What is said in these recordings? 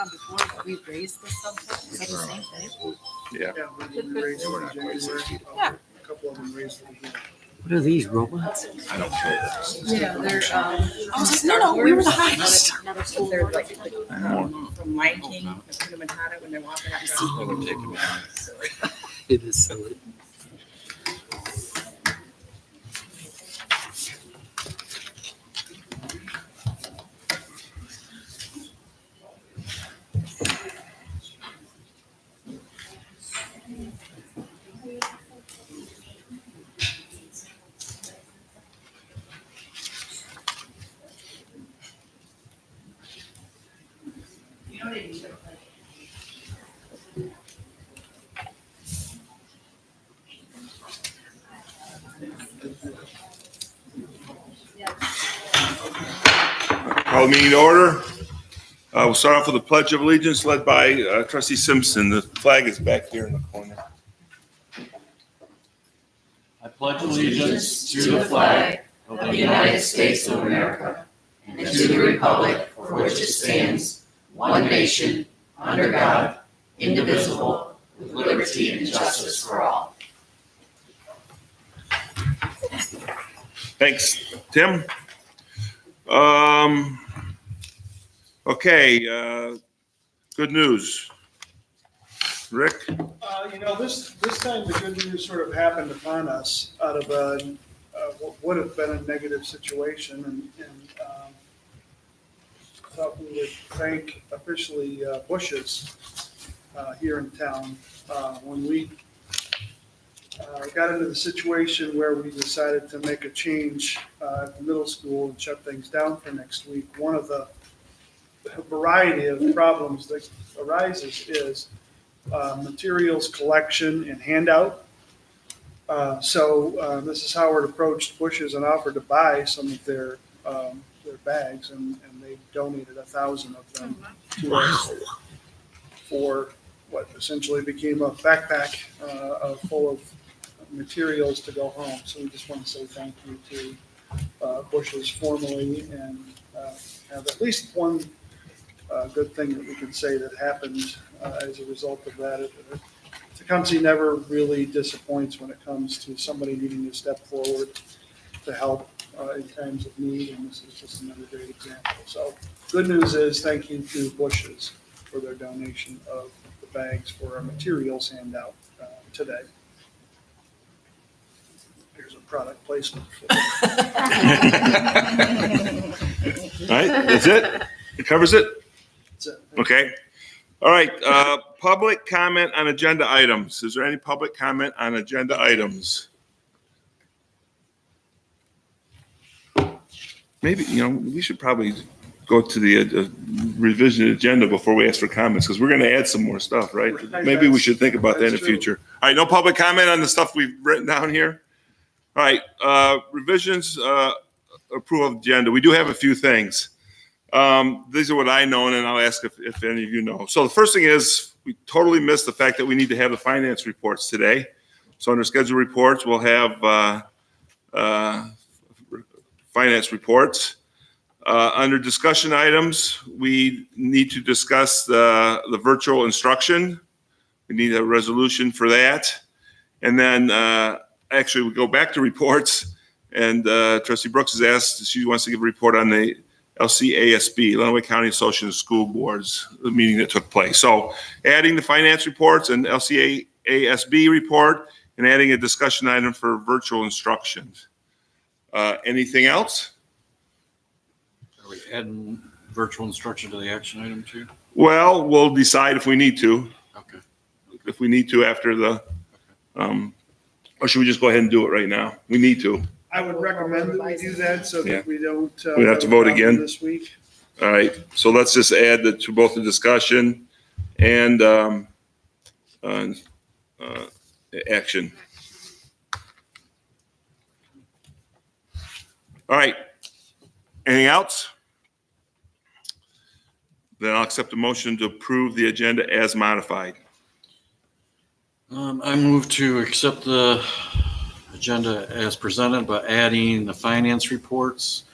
on before, we raised the subject, is that the same thing? Yeah. Yeah, we raised it in January. Yeah. A couple of them raised it again. What are these, robots? I don't care. Yeah, they're, I was like, no, we were the highest. They're like, from Lion King, Hakuna Matata, when they're walking out. It is silly. Call the meeting to order. We'll start off with the Pledge of Allegiance led by Trustee Simpson. The flag is back here in the corner. I pledge allegiance to the flag of the United States of America and to the republic for which it stands, one nation, under God, indivisible, with liberty and justice for all. Thanks, Tim. Okay, good news. Rick? This time the good news sort of happened upon us out of what would have been a negative situation, and thought we would thank officially Bush's here in town. When we got into the situation where we decided to make a change at the middle school and shut things down for next week, one of the variety of problems that arises is materials collection and handout. So Mrs. Howard approached Bush's and offered to buy some of their bags, and they donated 1,000 of them to us for what essentially became a backpack full of materials to go home. So we just want to say thank you to Bush's formally, and have at least one good thing that we can say that happened as a result of that. Tecumseh never really disappoints when it comes to somebody needing to step forward to help in times of need, and this is just another great example. So good news is thank you to Bush's for their donation of the bags for our materials handout today. Here's a product placement. All right, that's it? It covers it? That's it. Okay. All right, public comment on agenda items. Is there any public comment on agenda items? Maybe, we should probably go to the revision agenda before we ask for comments, because we're going to add some more stuff, right? Maybe we should think about that in the future. All right, no public comment on the stuff we've written down here? All right, revisions, approval of agenda. We do have a few things. These are what I know, and I'll ask if any of you know. So the first thing is we totally missed the fact that we need to have the finance reports today. So under scheduled reports, we'll have finance reports. Under discussion items, we need to discuss the virtual instruction. We need a resolution for that. And then actually we go back to reports, and Trustee Brooks has asked, she wants to give a report on the LCASB, Illinois County Association of School Boards, the meeting that took place. So adding the finance reports and LCASB report, and adding a discussion item for virtual instruction. Anything else? Are we adding virtual instruction to the action item too? Well, we'll decide if we need to. Okay. If we need to after the, or should we just go ahead and do it right now? We need to. I would recommend that we do that so Yeah. that we don't. We have to vote again this week. All right, so let's just add to both the discussion and action. All right, anything else? Then I'll accept a motion to approve the agenda as modified. I move to accept the agenda as presented, but adding the finance reports,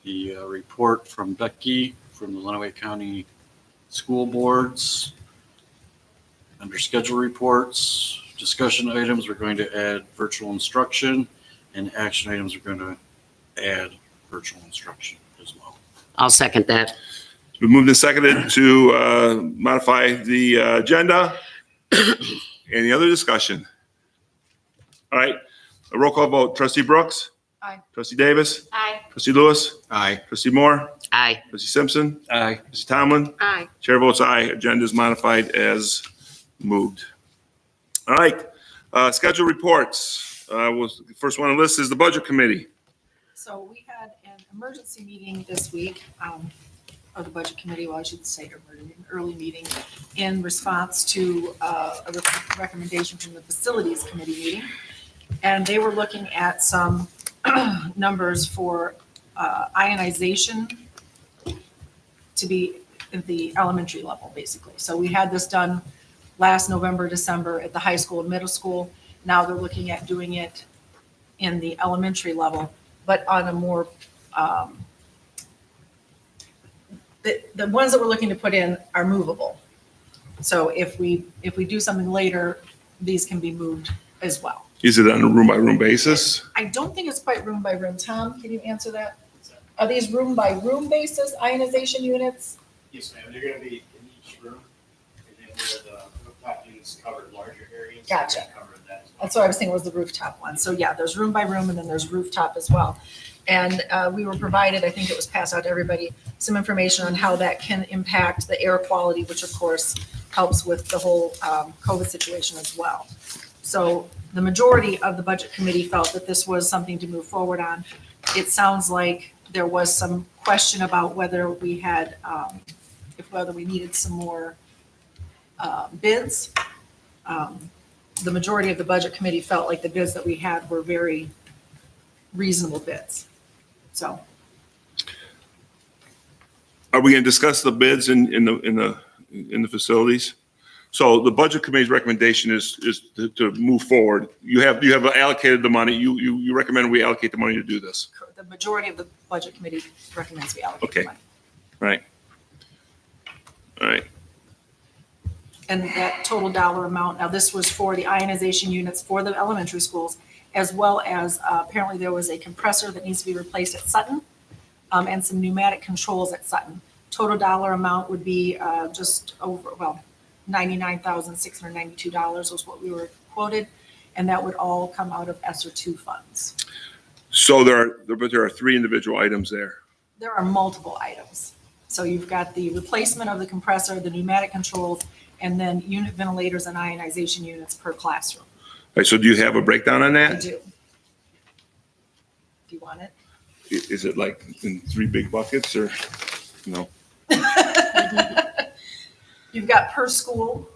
the report from Becky from the Lenawee County School boards. Under schedule reports, discussion items, we're going to add virtual instruction, and action items, we're going to add virtual instruction as well. I'll second that. It's been moved and seconded to modify the agenda. Any other discussion? All right, a roll call vote. Trustee Brooks? Aye. Trustee Davis? Aye. Trustee Lewis? Aye. Trustee Moore? Aye. Trustee Simpson? Aye. Trustee Tomlin? Aye. Chair votes aye. Agenda is modified as moved. All right, schedule reports. The first one on the list is the Budget Committee. So we had an emergency meeting this week, of the Budget Committee, well, I should say an early meeting, in response to a recommendation from the Facilities Committee meeting. And they were looking at some numbers for ionization to be at the elementary level, basically. So we had this done last November, December at the high school and middle school. Now they're looking at doing it in the elementary level, but on a more, the ones that we're looking to put in are movable. So if we do something later, these can be moved as well. Is it on a room-by-room basis? I don't think it's quite room by room. Tom, can you answer that? Are these room by room basis ionization units? Yes, ma'am, they're gonna be in each room, and then where the rooftop units covered larger areas. they're Gotcha. gonna cover that as well. That's what I was thinking was the rooftop one. So yeah, there's room by room and then there's rooftop as well. And we were provided, I think it was passed out to everybody, some information on how that can impact the air quality, which of course helps with the whole COVID situation as well. So the majority of the Budget Committee felt that this was something to move forward on. It sounds like there was some question about whether we had, whether we needed some more bids. The majority of the Budget Committee felt like the bids that we had were very reasonable bids. So Are we going to discuss the bids in the facilities? So the Budget Committee's recommendation is to move forward. You have allocated the money. You recommend we allocate the money to do this. the majority of the Budget Committee recommends we allocate the Okay. money. Right. All right. And that total dollar amount, now this was for the ionization units for the elementary schools, as well as apparently there was a compressor that needs to be replaced at Sutton, and some pneumatic controls at Sutton. Total dollar amount would be just over, well, $99,692 was what we were quoted, and that would all come out of ESSER 2 funds. So there are three individual items there. There are multiple items. So you've got the replacement of the compressor, the pneumatic controls, and then unit ventilators and ionization units per classroom. All right, so do you have a breakdown on I that? do. Do you want it? Is it like in three big buckets or no? You've got per school.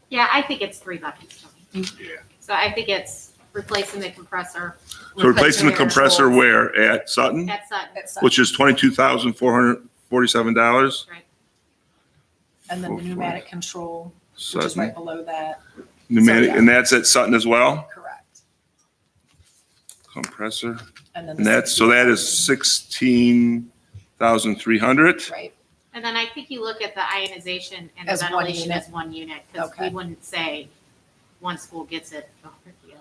Yeah, I think it's 3 buckets. Tony. Yeah. So I think it's replacing the compressor So replacing the compressor controls where? At Sutton, at Sutton, at Sutton, which is $22,447. right? and then the pneumatic control, which is Sutton, right below that. pneumatic, yeah. and that's at Sutton as well? Correct. Compressor, And then and that is 16,300. Right. And then I think you look at the ionization and the As one ventilation unit. as one unit, because Okay. we wouldn't say one school gets it over the other.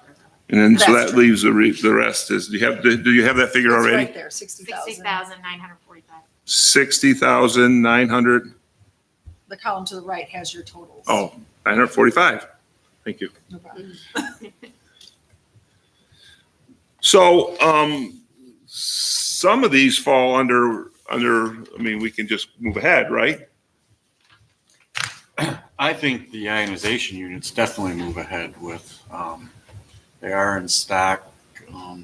And then, so That's that true. leaves the rest is, do you have that figure It's already? right there, 60,000. 60,945. 60,900, The column to the right has your totals. 945. Thank you. No problem. So, some of these fall under, I mean, we can just move ahead, right? I think the ionization units definitely move ahead with, they are in stock.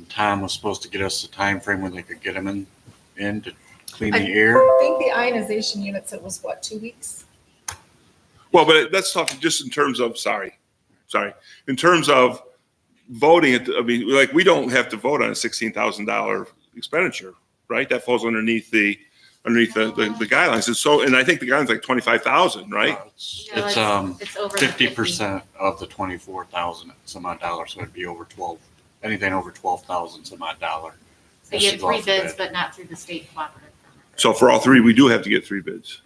Tom was supposed to get us a time frame when they could get them in to clean the air. I think the ionization units, it was what, 2 weeks? Well, but let's talk just in terms of, in terms of voting, I mean, like, we don't have to vote on a $16,000 expenditure, right? That falls underneath the guidelines. And so, and I think the guidelines like 25,000, right? No, It's it's over the 50% of the 24,000 some odd dollars, so it'd be over 12, anything over 12,000 some odd dollar. So you get 3 bids, but not through the state cooperative. So for all three, we do have to get 3 bids.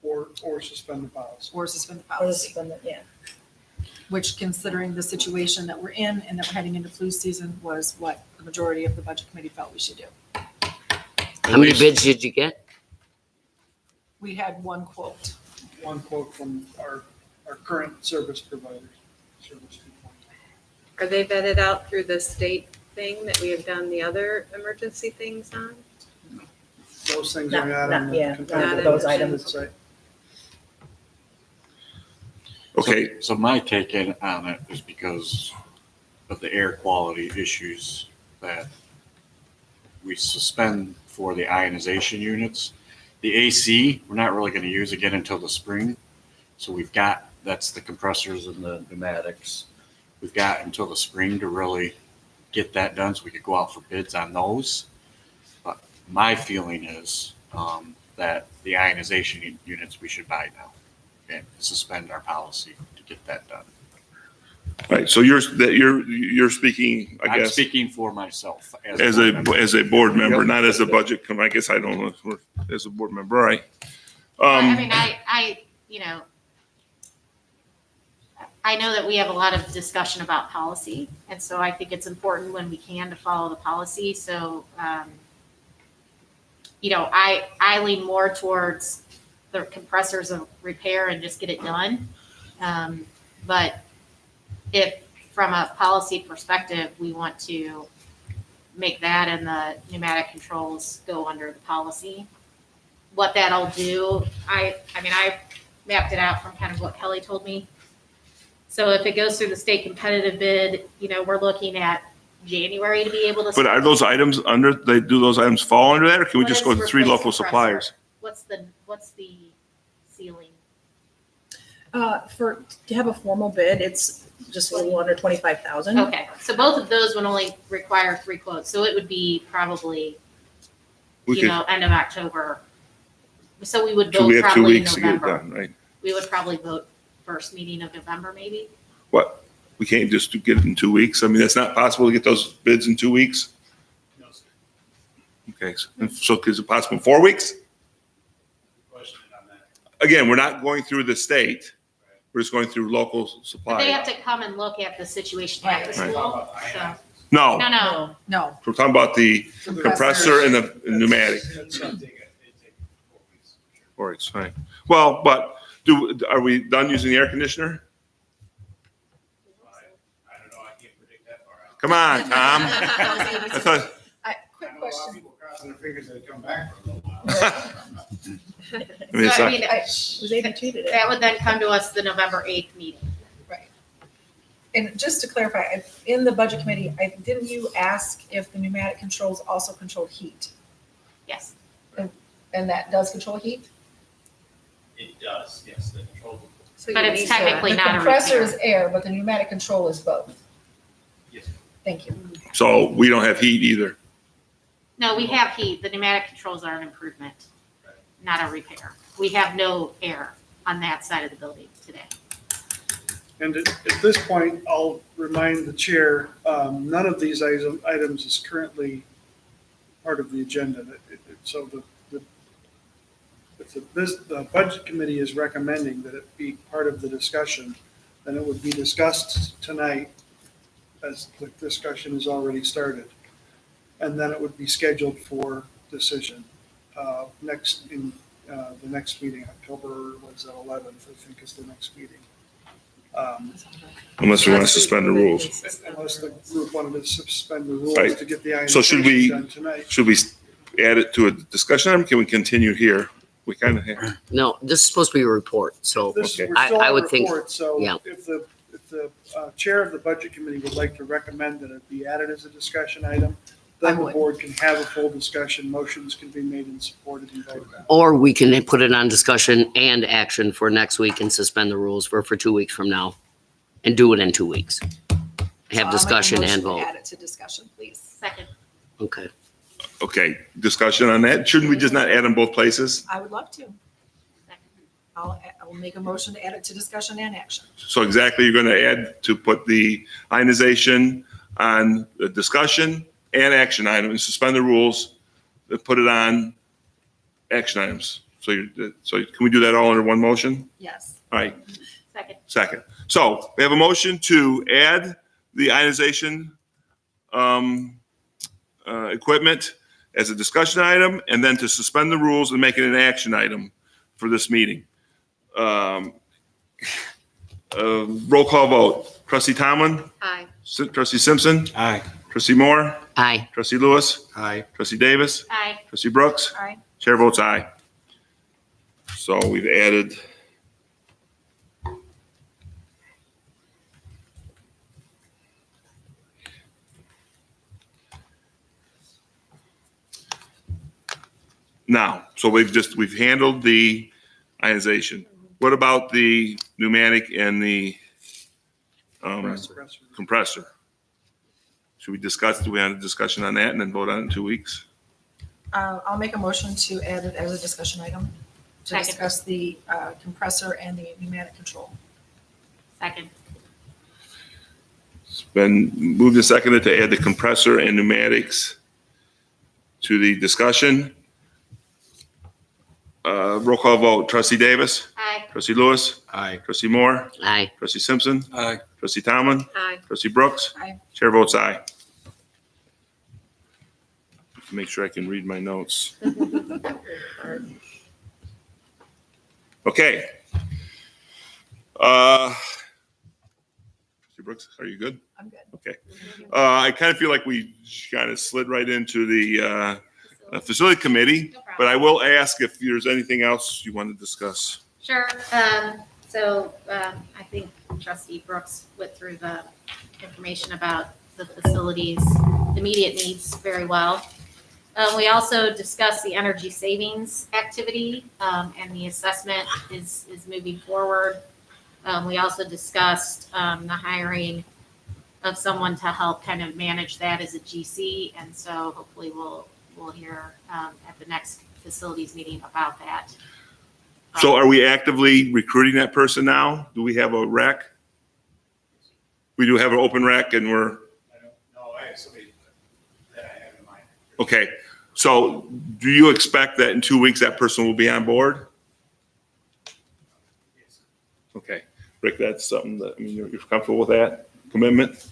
or suspend the policy. or suspend the Or policy. suspend it, yeah. Which, considering the situation that we're in and that we're heading into flu season, was what the majority of the budget committee felt we should do. How many bids did you get? We had one quote. One quote from our current service providers, Service 2.0. Are they vetted out through the state thing that we have done the other emergency things on? Those things are not on Yeah, the not competitive those bids items. website. Okay, So my take on it is because of the air quality issues that we suspend for the ionization units. The AC, we're not really gonna use again until the spring. So that's the compressors and the pneumatics. We've got until the spring to really get that done so we could go out for bids on those. But my feeling is that the ionization units we should buy now and suspend our policy to get that done. right, so you're speaking, I I'm guess, speaking for myself as board member. a board member, not as a budget, I guess I don't know, as a board member, right? I mean, I, you know, I know that we have a lot of discussion about policy, and so I think it's important when we can to follow the policy. So, you know, I lean more towards the compressors of repair and just get it done. But if from a policy perspective, we want to make that and the pneumatic controls go under the policy, what that'll do, I mean, I mapped it out from kind of what Kelly told me. So if it goes through the state competitive bid, you know, we're looking at January to be able to. But are those items do those items fall under that, or can we What just is go to 3 replace local compressor? suppliers? What's the ceiling? To have a formal bid, it's just a little under 25,000. Okay, so both of those would only require 3 quotes, so it would be probably, We you could, know, end of October. So we would so we vote have 2 probably in weeks to get it November. done, right? We would probably vote first meeting of November, maybe? What, we can't just get it in 2 weeks? I mean, it's not possible to get those bids in 2 weeks? No, sir. Okay, so is it possible in 4 weeks? Question on that. Again, we're not going through the state, we're just going through local But they suppliers. have to come and look at the situation at the Right. school, so, No, no. No, we're talking about the compressor and the pneumatic. It's gonna take 4 weeks. 4 weeks, fine. Well, but are we done using the air conditioner? I don't know, I can't predict that far out. Come on, Tom. I thought- quick I know a lot of question. people crossing their fingers that it come back for a little while. I mean, it's So, I not- mean, I was able to treat it. that would then come to us the November 8th meeting. Right. And just to clarify, in the budget committee, didn't you ask if the pneumatic controls also control heat? Yes. And that does control heat? It does, yes, the control. So But you it's need that. technically The not a compressor repair. is air, but the pneumatic control is both. Yes. Thank you. So we don't have heat either. No, we have heat. The pneumatic controls are an improvement, not a repair. We have no air on that side of the building today. And at this point, I'll remind the chair, none of these items is currently part of the agenda. So if the budget committee is recommending that it be part of the discussion, then it would be discussed tonight as the discussion has already started. And then it would be scheduled for decision in the next meeting, October, was that 11th, I think is the next meeting. Unless we want to suspend the rules. Unless the group wanted to suspend the rules Right. to get the So should we- ionization done tonight. Should we add it to a discussion item? Can we continue here? We kind of have. No, this is supposed to be a report, so This, okay. we're still I on would think- report, so yeah. if the chair of the budget committee would like to recommend that it be added as a discussion item, I then the would. board can have a full discussion, motions can be made and supported and voted on. or we can put it on discussion and action for next week and suspend the rules for 2 weeks from now and do it in 2 weeks. So I'll make Have a discussion motion and to vote. Add it to discussion, please. Second. Okay. Okay, discussion on that. Shouldn't we just not add them both places? I would love to. I'll make a motion to add it to discussion and action. So exactly, you're going to add to put the ionization on the discussion and action item and suspend the rules, put it on action items. so can we do that all under one motion? Yes. All right, Second. So we have a motion to add the ionization equipment as a discussion item, and then to suspend the rules and make it an action item for this meeting. Roll call vote. Trustee Tomlin? Aye. Trustee Simpson? Aye. Trustee Moore? Aye. Trustee Lewis? Aye. Trustee Davis? Aye. Trustee Brooks? Aye. Chair votes aye. So we've added. Now, so we've handled the ionization. What about the pneumatic and the compressor? Should we discuss, do we have a discussion on that and then vote on it in 2 weeks? I'll make a motion to add it as a discussion item to Second. discuss the compressor and the pneumatic control. Second. It's been moved and seconded to add the compressor and pneumatics to the discussion. Roll call vote. Trustee Davis? Aye. Trustee Lewis? Aye. Trustee Moore? Aye. Trustee Simpson? Aye. Trustee Tomlin? Aye. Trustee Brooks? Aye. Chair votes aye. Make sure I can read my notes. Okay. Trustee Brooks, are you good? I'm good. Okay. I kind of feel like we kind of slid right into the facility committee, No but problem. I will ask if there's anything else you want to discuss. Sure. So I think Trustee Brooks went through the information about the facility's immediate needs very well. We also discussed the energy savings activity, and the assessment is moving forward. We also discussed the hiring of someone to help kind of manage that as a GC, and so hopefully we'll hear at the next facilities meeting about that. So are we actively recruiting that person now? Do we have a rec? We do have an open rec and we're, I don't know, I have somebody that I have in mind. okay. So do you expect that in 2 weeks that person will be on board? Yes. Okay. Rick, that's something that, I mean, you're comfortable with that commitment?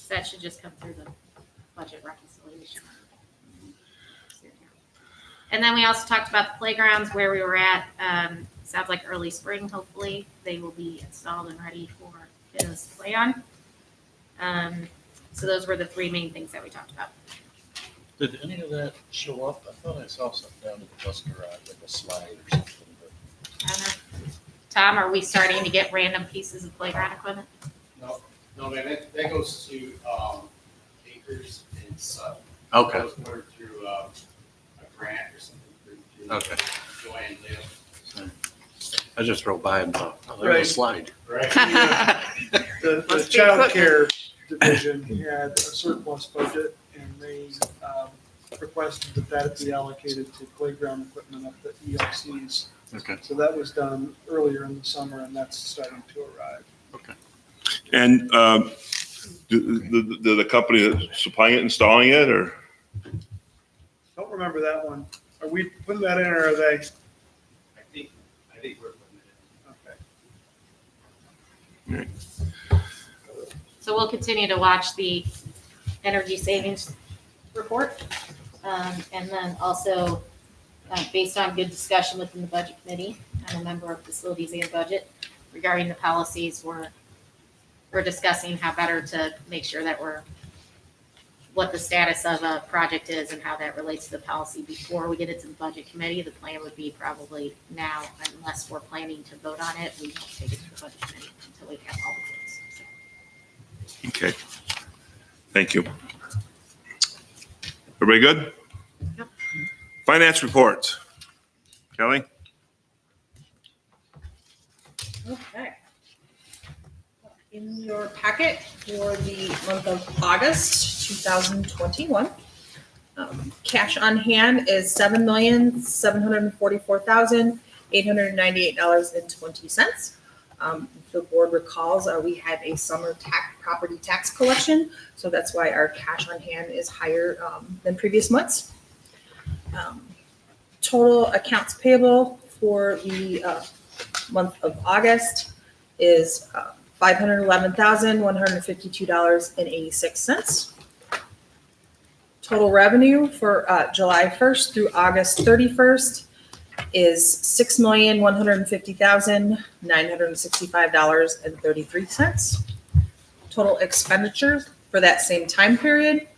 That should just come through the budget reconciliation. And then we also talked about the playgrounds, where we were at. Sounds like early spring, hopefully, they will be installed and ready for kiddos to play on. So those were the three main things that we talked about. Did any of that show up? I thought I saw something down at the bus garage, like a slide or something. I don't know. Tom, are we starting to get random pieces of playground equipment? No, man, that goes to, Acres and Sutton. Okay. That was ordered through, a grant or something. through Okay. Joanne Leo. I just drove by and thought, oh, there's Right. a slide. Right. The Must be child equipment. care division had a surplus budget and they requested that be allocated to playground equipment up at ELCs. Okay. So that was done earlier in the summer and that's starting to arrive. And the company that's supplying it, installing it, or? Don't remember that one. Are we putting that in or are they? I think we're putting it Okay. So we'll continue to watch the energy savings report. And then also, based on good discussion within the budget committee, I'm a member of facilities and budget regarding the policies, we're discussing how better to make sure that what the status of a project is and how that relates to the policy before we get it to the budget committee. The plan would be probably now, unless we're planning to vote on it, we won't take it to the budget committee until we have all the votes. Okay. Thank you. Everybody good? Yep. Finance reports. Kelly? Okay. In your packet for the month of August 2021, cash on hand is $7,744,898.20. The board recalls we had a summer property tax collection, so that's why our cash on hand is higher than previous months. Total accounts payable for the month of August is $511,152.86. Total revenue for July 1st through August 31st is $6,150,965.33. Total expenditures for that same time period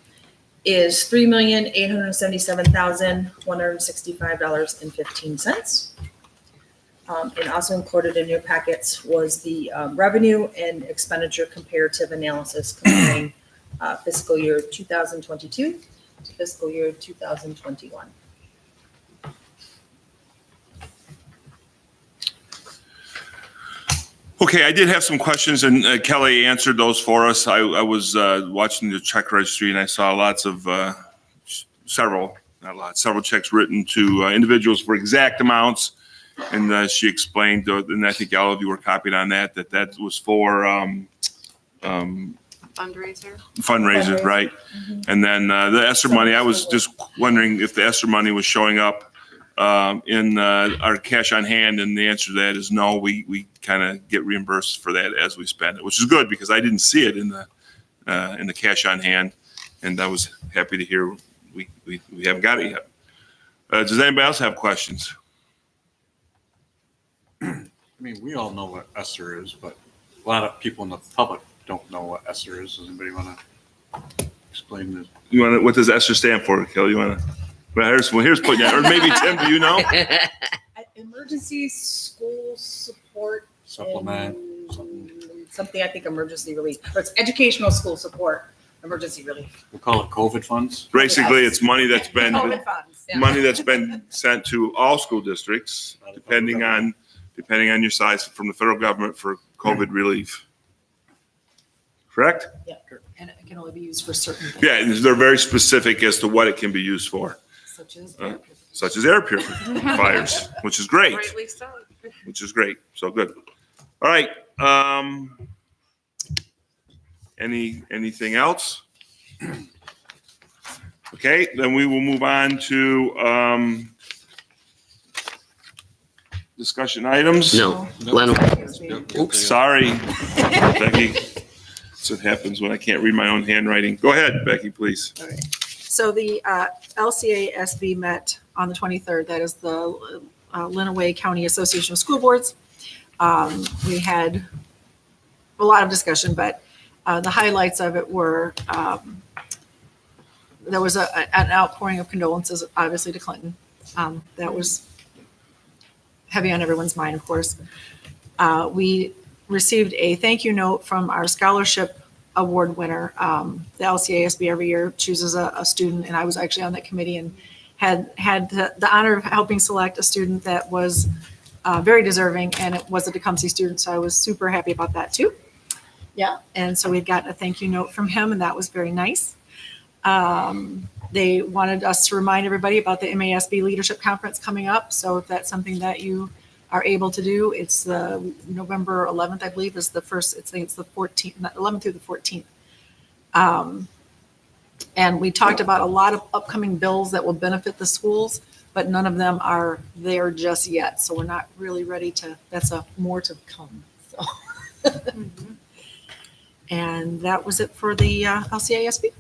is $3,877,165.15. And also included in your packets was the revenue and expenditure comparative analysis comparing fiscal year 2022 to fiscal year 2021. Okay, I did have some questions, and Kelly answered those for us. I was watching the check registry, and I saw several checks written to individuals for exact amounts. And she explained, and I think all of you were copied on that was for fundraiser, right? Mm-hmm. And then the ESSER money, I was just wondering if the ESSER money was showing up in our cash on hand, and the answer to that is no. We kind of get reimbursed for that as we spend it, which is good because I didn't see it in the cash on hand, and I was happy to hear we haven't got it yet. Does anybody else have questions? I mean, we all know what ESSER is, but a lot of people in the public don't know what ESSER is. Does anybody want to explain this? What does ESSER stand for, Kelly? You want to? Well, here's putting you, or maybe Tim, do you know? Emergency school support. Supplement, Something I think emergency relief, or it's educational school support, emergency relief. we'll call it COVID funds. Basically, it's money that's been COVID funds, yeah. money that's been sent to all school districts, depending on your size, from the federal government for COVID relief. Correct? Yeah, and it can only be used for certain things. Yeah, and they're very specific as to what it can be used for, Such as air purification. such as air purifiers, which is great. Rightly so. Which is great. So good. All right. Anything else? Okay, then we will move on to discussion items. No, Leno. Oops, sorry, Becky. That's what happens when I can't read my own handwriting. Go ahead, Becky, please. Okay. So the LCASB met on the 23rd. That is the Lenawee County Association of School Boards. We had a lot of discussion, but the highlights of it were there was an outpouring of condolences, obviously, to Clinton. That was heavy on everyone's mind, of course. We received a thank you note from our scholarship award winner. The LCASB every year chooses a student, and I was actually on that committee and had the honor of helping select a student that was very deserving, and it was a Tecumseh student, so I was super happy about that too. Yeah, and so we got a thank you note from him, and that was very nice. They wanted us to remind everybody about the MASB Leadership Conference coming up, so if that's something that you are able to do, it's the November 11th, I believe, is the first. It's the 14th, 11th through the 14th. And we talked about a lot of upcoming bills that will benefit the schools, but none of them are there just yet. So we're not really ready to. That's more to come. So. And that was it for the LCASB.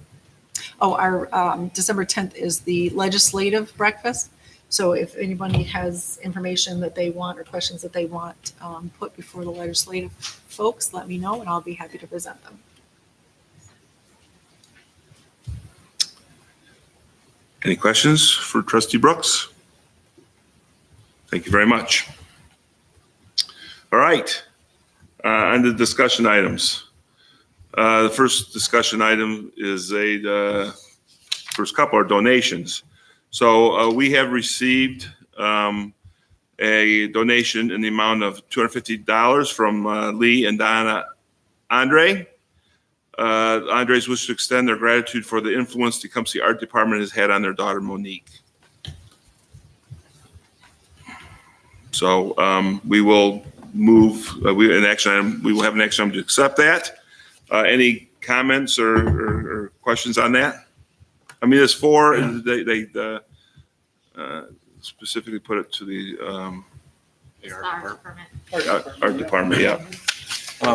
Oh, our December 10th is the legislative breakfast. So if anybody has information that they want or questions that they want put before the legislative folks, let me know and I'll be happy to present them. Any questions for Trustee Brooks? Thank you very much. All right, on the discussion items. The first discussion item is first couple are donations. So we have received a donation in the amount of $250 from Lee and Donna Andre. Andres wishes to extend their gratitude for the influence the Tecumseh Art Department has had on their daughter Monique. So we will move. We will have an action item to accept that. Any comments or questions on that? I mean, it's for specifically put it to the, Fire department. our department, yeah.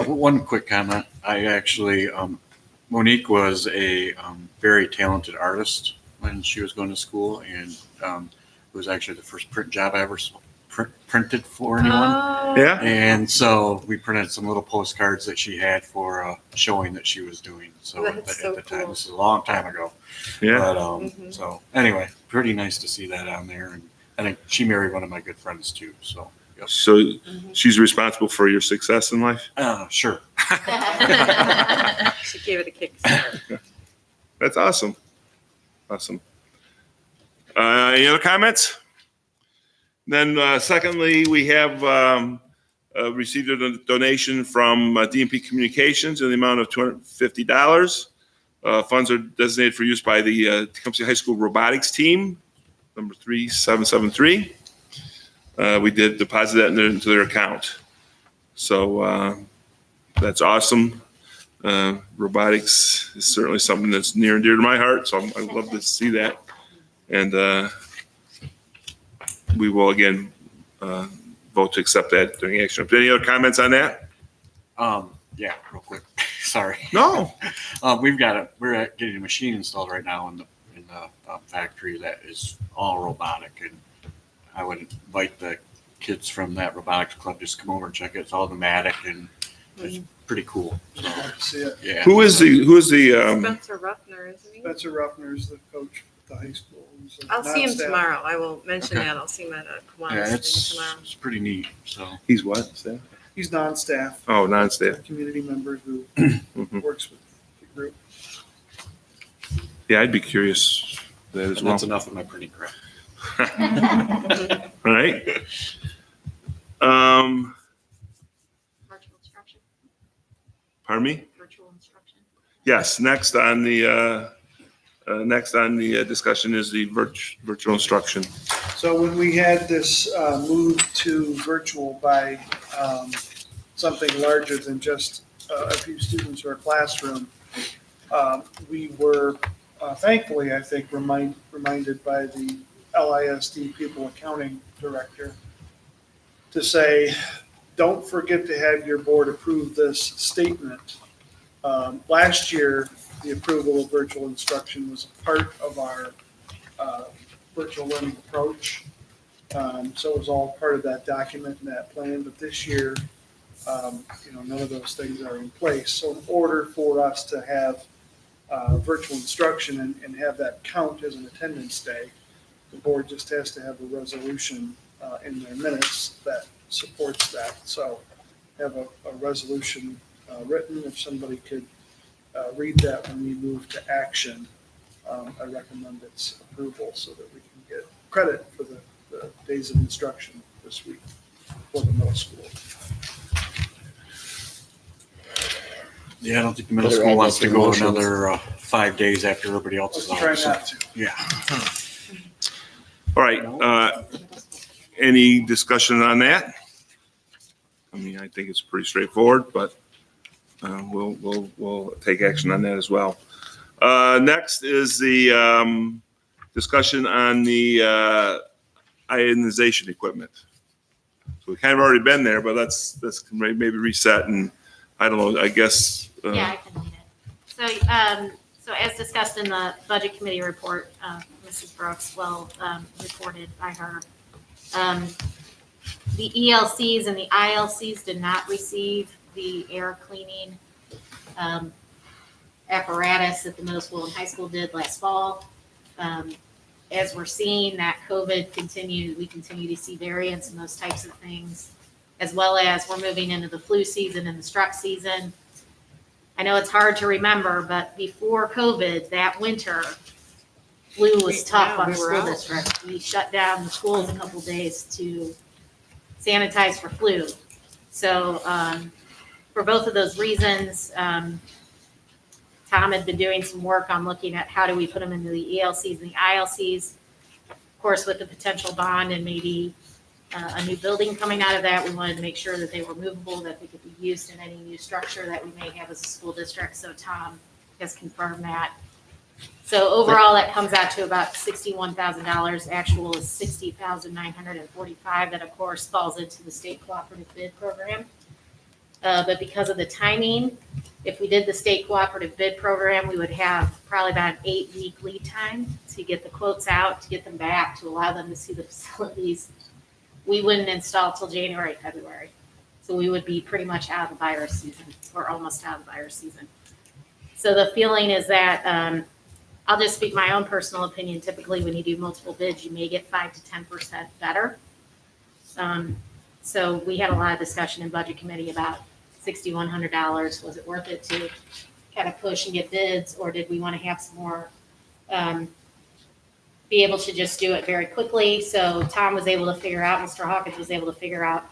One quick comment. I actually, Monique was a very talented artist when she was going to school, and it was actually the first print job I ever printed for anyone. Oh. Yeah? And so we printed some little postcards that she had for a showing that she was doing. So That's at so the time, cool. this is a long time ago. Yeah. But Mhm. so anyway, pretty nice to see that on there. And I think she married one of my good friends too. So yep. So she's responsible for your success in life? Sure. She gave it a kickstart. That's awesome. Awesome. Any other comments? Then secondly, we have received a donation from DMP Communications in the amount of $250. Funds are designated for use by the Tecumseh High School robotics team, number 3773. We did deposit that into their account. So that's awesome. Robotics is certainly something that's near and dear to my heart, so I'd love to see that. And we will again vote to accept that during action. Any other comments on that? Yeah, real quick. Sorry. No. We're getting a machine installed right now in the factory that is all robotic, and I would invite the kids from that robotics club just come over and check it. It's all pneumatic and it's pretty cool. So, Love to see it. yeah. Who is the Spencer Ruffner, isn't he? Spencer Ruffner's the coach at the high school. He's a I'll see him non-staff. tomorrow. I will mention Okay. that. I'll see him at a Yeah, Kiwanis it's thing tomorrow. pretty neat. So he's what? Staff? He's non-staff. Oh, non-staff. Community member who Mhm. works with the group. Yeah, I'd be curious that as and well. that's enough of my printing crap. All right. Virtual instruction. Pardon me? Virtual instruction. Yes, next on the discussion is the virtual instruction. So when we had this move to virtual by something larger than just a few students or a classroom, we were thankfully, I think, reminded by the LISD pupil accounting director to say, don't forget to have your board approve this statement. Last year, the approval of virtual instruction was a part of our virtual learning approach. So it was all part of that document and that plan, but this year, none of those things are in place. So in order for us to have virtual instruction and have that count as an attendance day, the board just has to have a resolution in their minutes that supports that. So have a resolution written. If somebody could read that when we move to action, I recommend its approval so that we can get credit for the days of instruction this week for the middle school. Yeah, I don't think the middle Better school add wants that to to go motions. another 5 days after everybody else is Let's off. try So, not to. yeah. All right. Any discussion on that? I mean, I think it's pretty straightforward, but we'll take action on that as well. Next is the discussion on the ionization equipment. So we kind of already been there, but let's maybe reset and I don't know, I guess. Yeah, I can read it. So as discussed in the budget committee report, Mrs. Brooks, reported by her. The ELCs and the ILCs did not receive the air cleaning apparatus that the middle school and high school did last fall. As we're seeing that COVID continue, we continue to see variants in those types of things, as well as we're moving into the flu season and the strep season. I know it's hard to remember, but before COVID, that winter, flu was tough on we the were school out. district. We shut down the schools a couple days to sanitize for flu. So for both of those reasons, Tom had been doing some work on looking at how do we put them into the ELCs and the ILCs. Of course, with the potential bond and maybe a new building coming out of that, we wanted to make sure that they were movable, that they could be used in any new structure that we may have as a school district. So Tom has confirmed that. So overall, that comes out to about $61,000. Actual is $60,945. That of course falls into the state cooperative bid program. But because of the timing, if we did the state cooperative bid program, we would have probably about an 8-week lead time to get the quotes out, to get them back, to allow them to see the facilities. We wouldn't install till January, February. So we would be pretty much out of the virus season, or almost out of the virus season. So the feeling is that, I'll just speak my own personal opinion. Typically, when you do multiple bids, you may get 5 to 10% better. So we had a lot of discussion in budget committee about $6,100. Was it worth it to kind of push and get bids, or did we want to have some more, be able to just do it very quickly? So Tom was able to figure out, Mr. Hawkins was able to figure out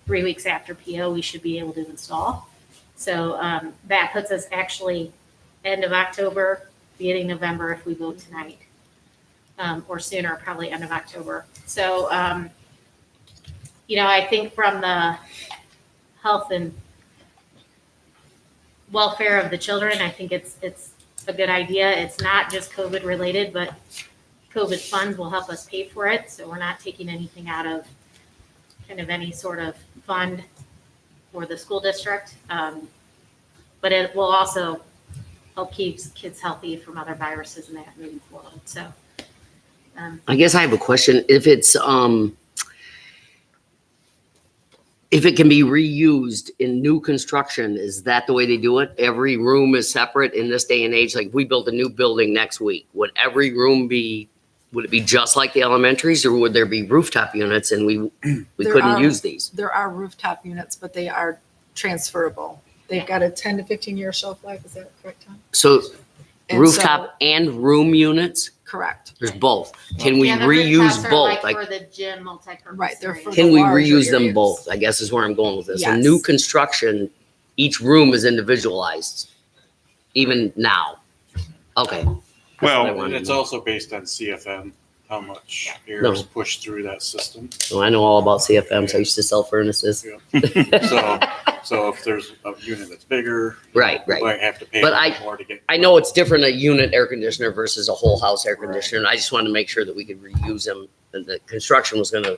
3 weeks after PO, we should be able to install. So that puts us actually end of October, beginning November if we vote tonight, or sooner, probably end of October. So, I think from the health and welfare of the children, I think it's a good idea. It's not just COVID related, but COVID funds will help us pay for it. So we're not taking anything out of kind of any sort of fund for the school district. But it will also help keep kids healthy from other viruses and that moving forward. So I guess I have a question. If it's, if it can be reused in new construction, is that the way they do it? Every room is separate in this day and age? Like if we built a new building next week, would every room would it be just like the elementaries, or would there be rooftop units and we couldn't use these? There are rooftop units, but they are transferable. They've got a 10 to 15 year shelf life. Is that correct, Tom? So And rooftop and room units? Correct. There's both. Can we yeah, the reuse rooftops are both? like for the gym multi-purpose. Right, they're area. for Can the we larger reuse them areas. both? I guess is where I'm going with this. In Yes. new construction, each room is individualized, even now. Okay. Well, And it's also based on CFM, how much air No. is pushed through that system. So I know all about CFMs. I used to sell furnaces. So if there's a unit that's bigger, Right, you right. might have to pay But a little more to get. I know it's different, a unit air conditioner versus a whole house air conditioner. And I just wanted to make sure that we could reuse them. And the construction was gonna,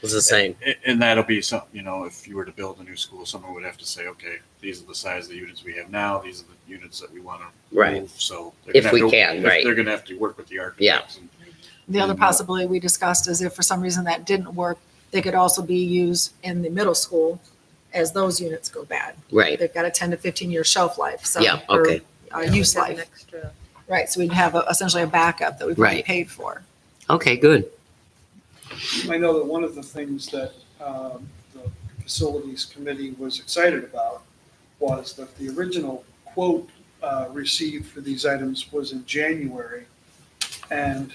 was the same. And that'll be something, if you were to build a new school, someone would have to say, okay, these are the size of the units we have now. These are the units that we want to Right. move. So they're If gonna we have to- can, right. They're going to have to work with the architects. and- The other possibility we discussed is if for some reason that didn't work, they could also be used in the middle school as those units go bad. Right. They've got a 10 to 15 year shelf life. So Yeah, or, okay. Use Have an life. extra. Right. So we'd have essentially a backup that we've already Right. paid for. Okay, good. I know that one of the things that the facilities committee was excited about was that the original quote received for these items was in January. And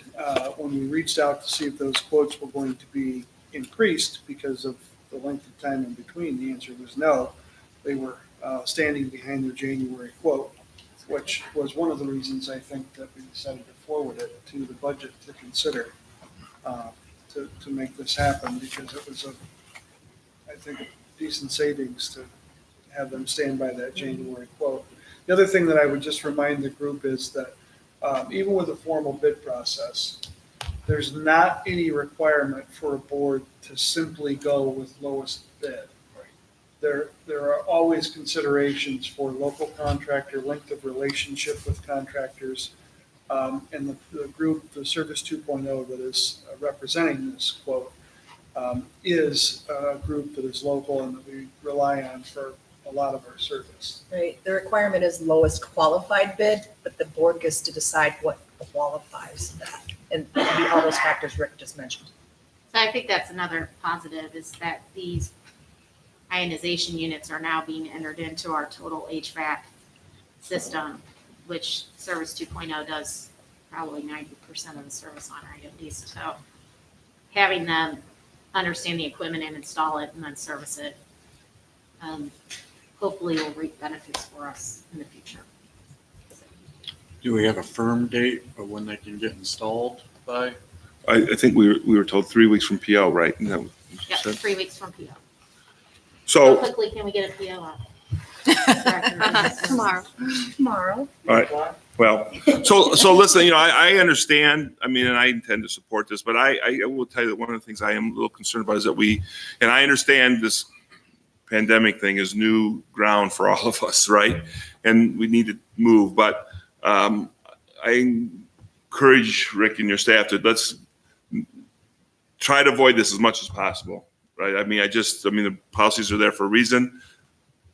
when we reached out to see if those quotes were going to be increased because of the length of time in between, the answer was no. They were standing behind their January quote, which was one of the reasons I think that we decided to forward it to the budget to consider to make this happen, because it was I think, a decent savings to have them stand by that January quote. The other thing that I would just remind the group is that even with a formal bid process, there's not any requirement for a board to simply go with lowest bid. There are always considerations for local contractor, length of relationship with contractors, and the group, the Service 2.0 that is representing this quote, is a group that is local and that we rely on for a lot of our service. Right, the requirement is lowest qualified bid, but the board gets to decide what qualifies that. And all those factors Rick just mentioned. So I think that's another positive, is that these ionization units are now being entered into our total HVAC system, which Service 2.0 does probably 90% of the service on our IODs. So having them understand the equipment and install it and then service it, hopefully will reap benefits for us in the future. Do we have a firm date of when they can get installed by? I think we were told 3 weeks from PO, right? Isn't that what you Yep, said? 3 weeks from PO. How So, quickly can we get a PO out? Tomorrow. Tomorrow. all right. Well, so listen, you know, I understand, I mean, and I intend to support this, but I will tell you that one of the things I am a little concerned about is that and I understand this pandemic thing is new ground for all of us, right? And we need to move, but I encourage Rick and your staff to let's try to avoid this as much as possible, right? I mean, the policies are there for a reason.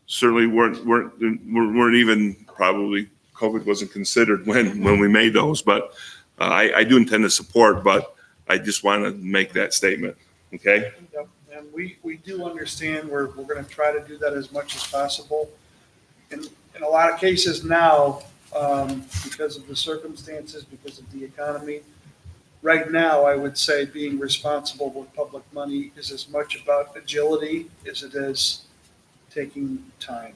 Certainly weren't even probably COVID wasn't considered when we made those, but I do intend to support, but I just want to make that statement, okay? Yep. And we do understand we're going to try to do that as much as possible. In a lot of cases now, because of the circumstances, because of the economy, right now, I would say being responsible with public money is as much about agility as it is taking time.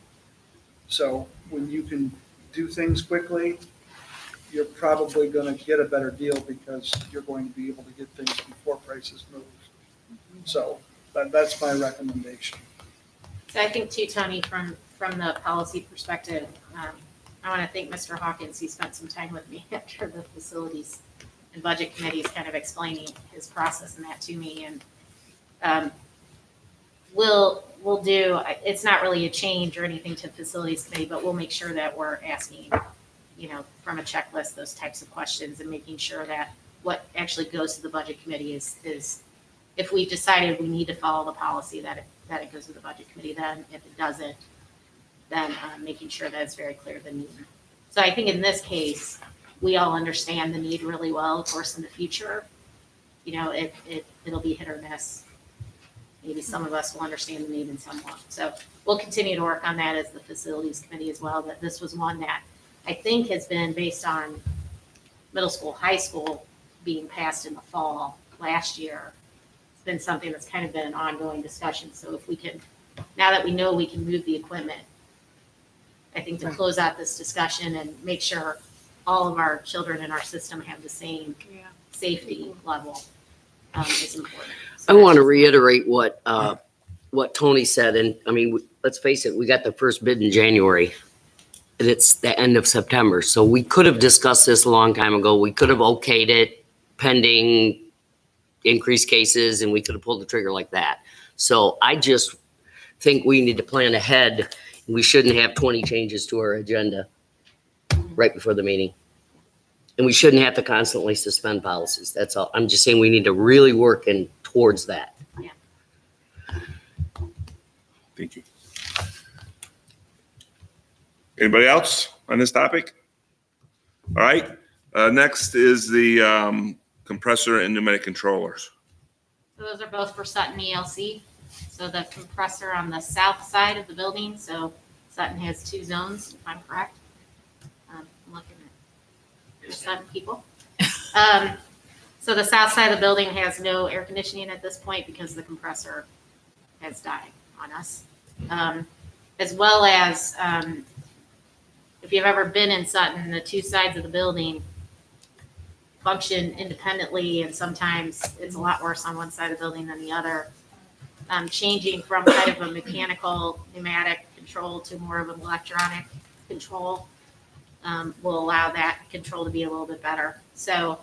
So when you can do things quickly, you're probably going to get a better deal because you're going to be able to get things before prices move. So that's my recommendation. So I think too, Tony, from the policy perspective, I want to thank Mr. Hawkins. He spent some time with me after the facilities and budget committees kind of explaining his process and that to me. And we'll do, it's not really a change or anything to the facilities committee, but we'll make sure that we're asking, you know, from a checklist, those types of questions and making sure that what actually goes to the budget committee is if we decided we need to follow the policy that it goes to the budget committee, then if it doesn't, then making sure that it's very clear the need. So I think in this case, we all understand the need really well. Of course, in the future, you know, it'll be hit or miss. Maybe some of us will understand the need and some won't. So we'll continue to work on that as the facilities committee as well. But this was one that I think has been based on middle school, high school being passed in the fall last year. It's been something that's kind of been an ongoing discussion. So if we can, now that we know we can move the equipment, I think to close out this discussion and make sure all of our children in our system have the same safety level is important. I want to reiterate what Tony said, and I mean, let's face it, we got the first bid in January, and it's the end of September, so we could have discussed this a long time ago. We could have okayed it pending increased cases, and we could have pulled the trigger like that. So I just think we need to plan ahead. We shouldn't have 20 changes to our agenda right before the meeting. And we shouldn't have to constantly suspend policies. That's all. I'm just saying we need to really work towards that. Yeah. Thank you. Anybody else on this topic? All right. Next is the compressor and pneumatic controllers. So those are both for Sutton ELC. So the compressor on the south side of the building. So Sutton has 2 zones, if I'm correct. I'm looking at Sutton people. So the south side of the building has no air conditioning at this point because the compressor has died on us. As well as if you've ever been in Sutton, the 2 sides of the building function independently, and sometimes it's a lot worse on one side of the building than the other. Changing from kind of a mechanical pneumatic control to more of an electronic control will allow that control to be a little bit better. So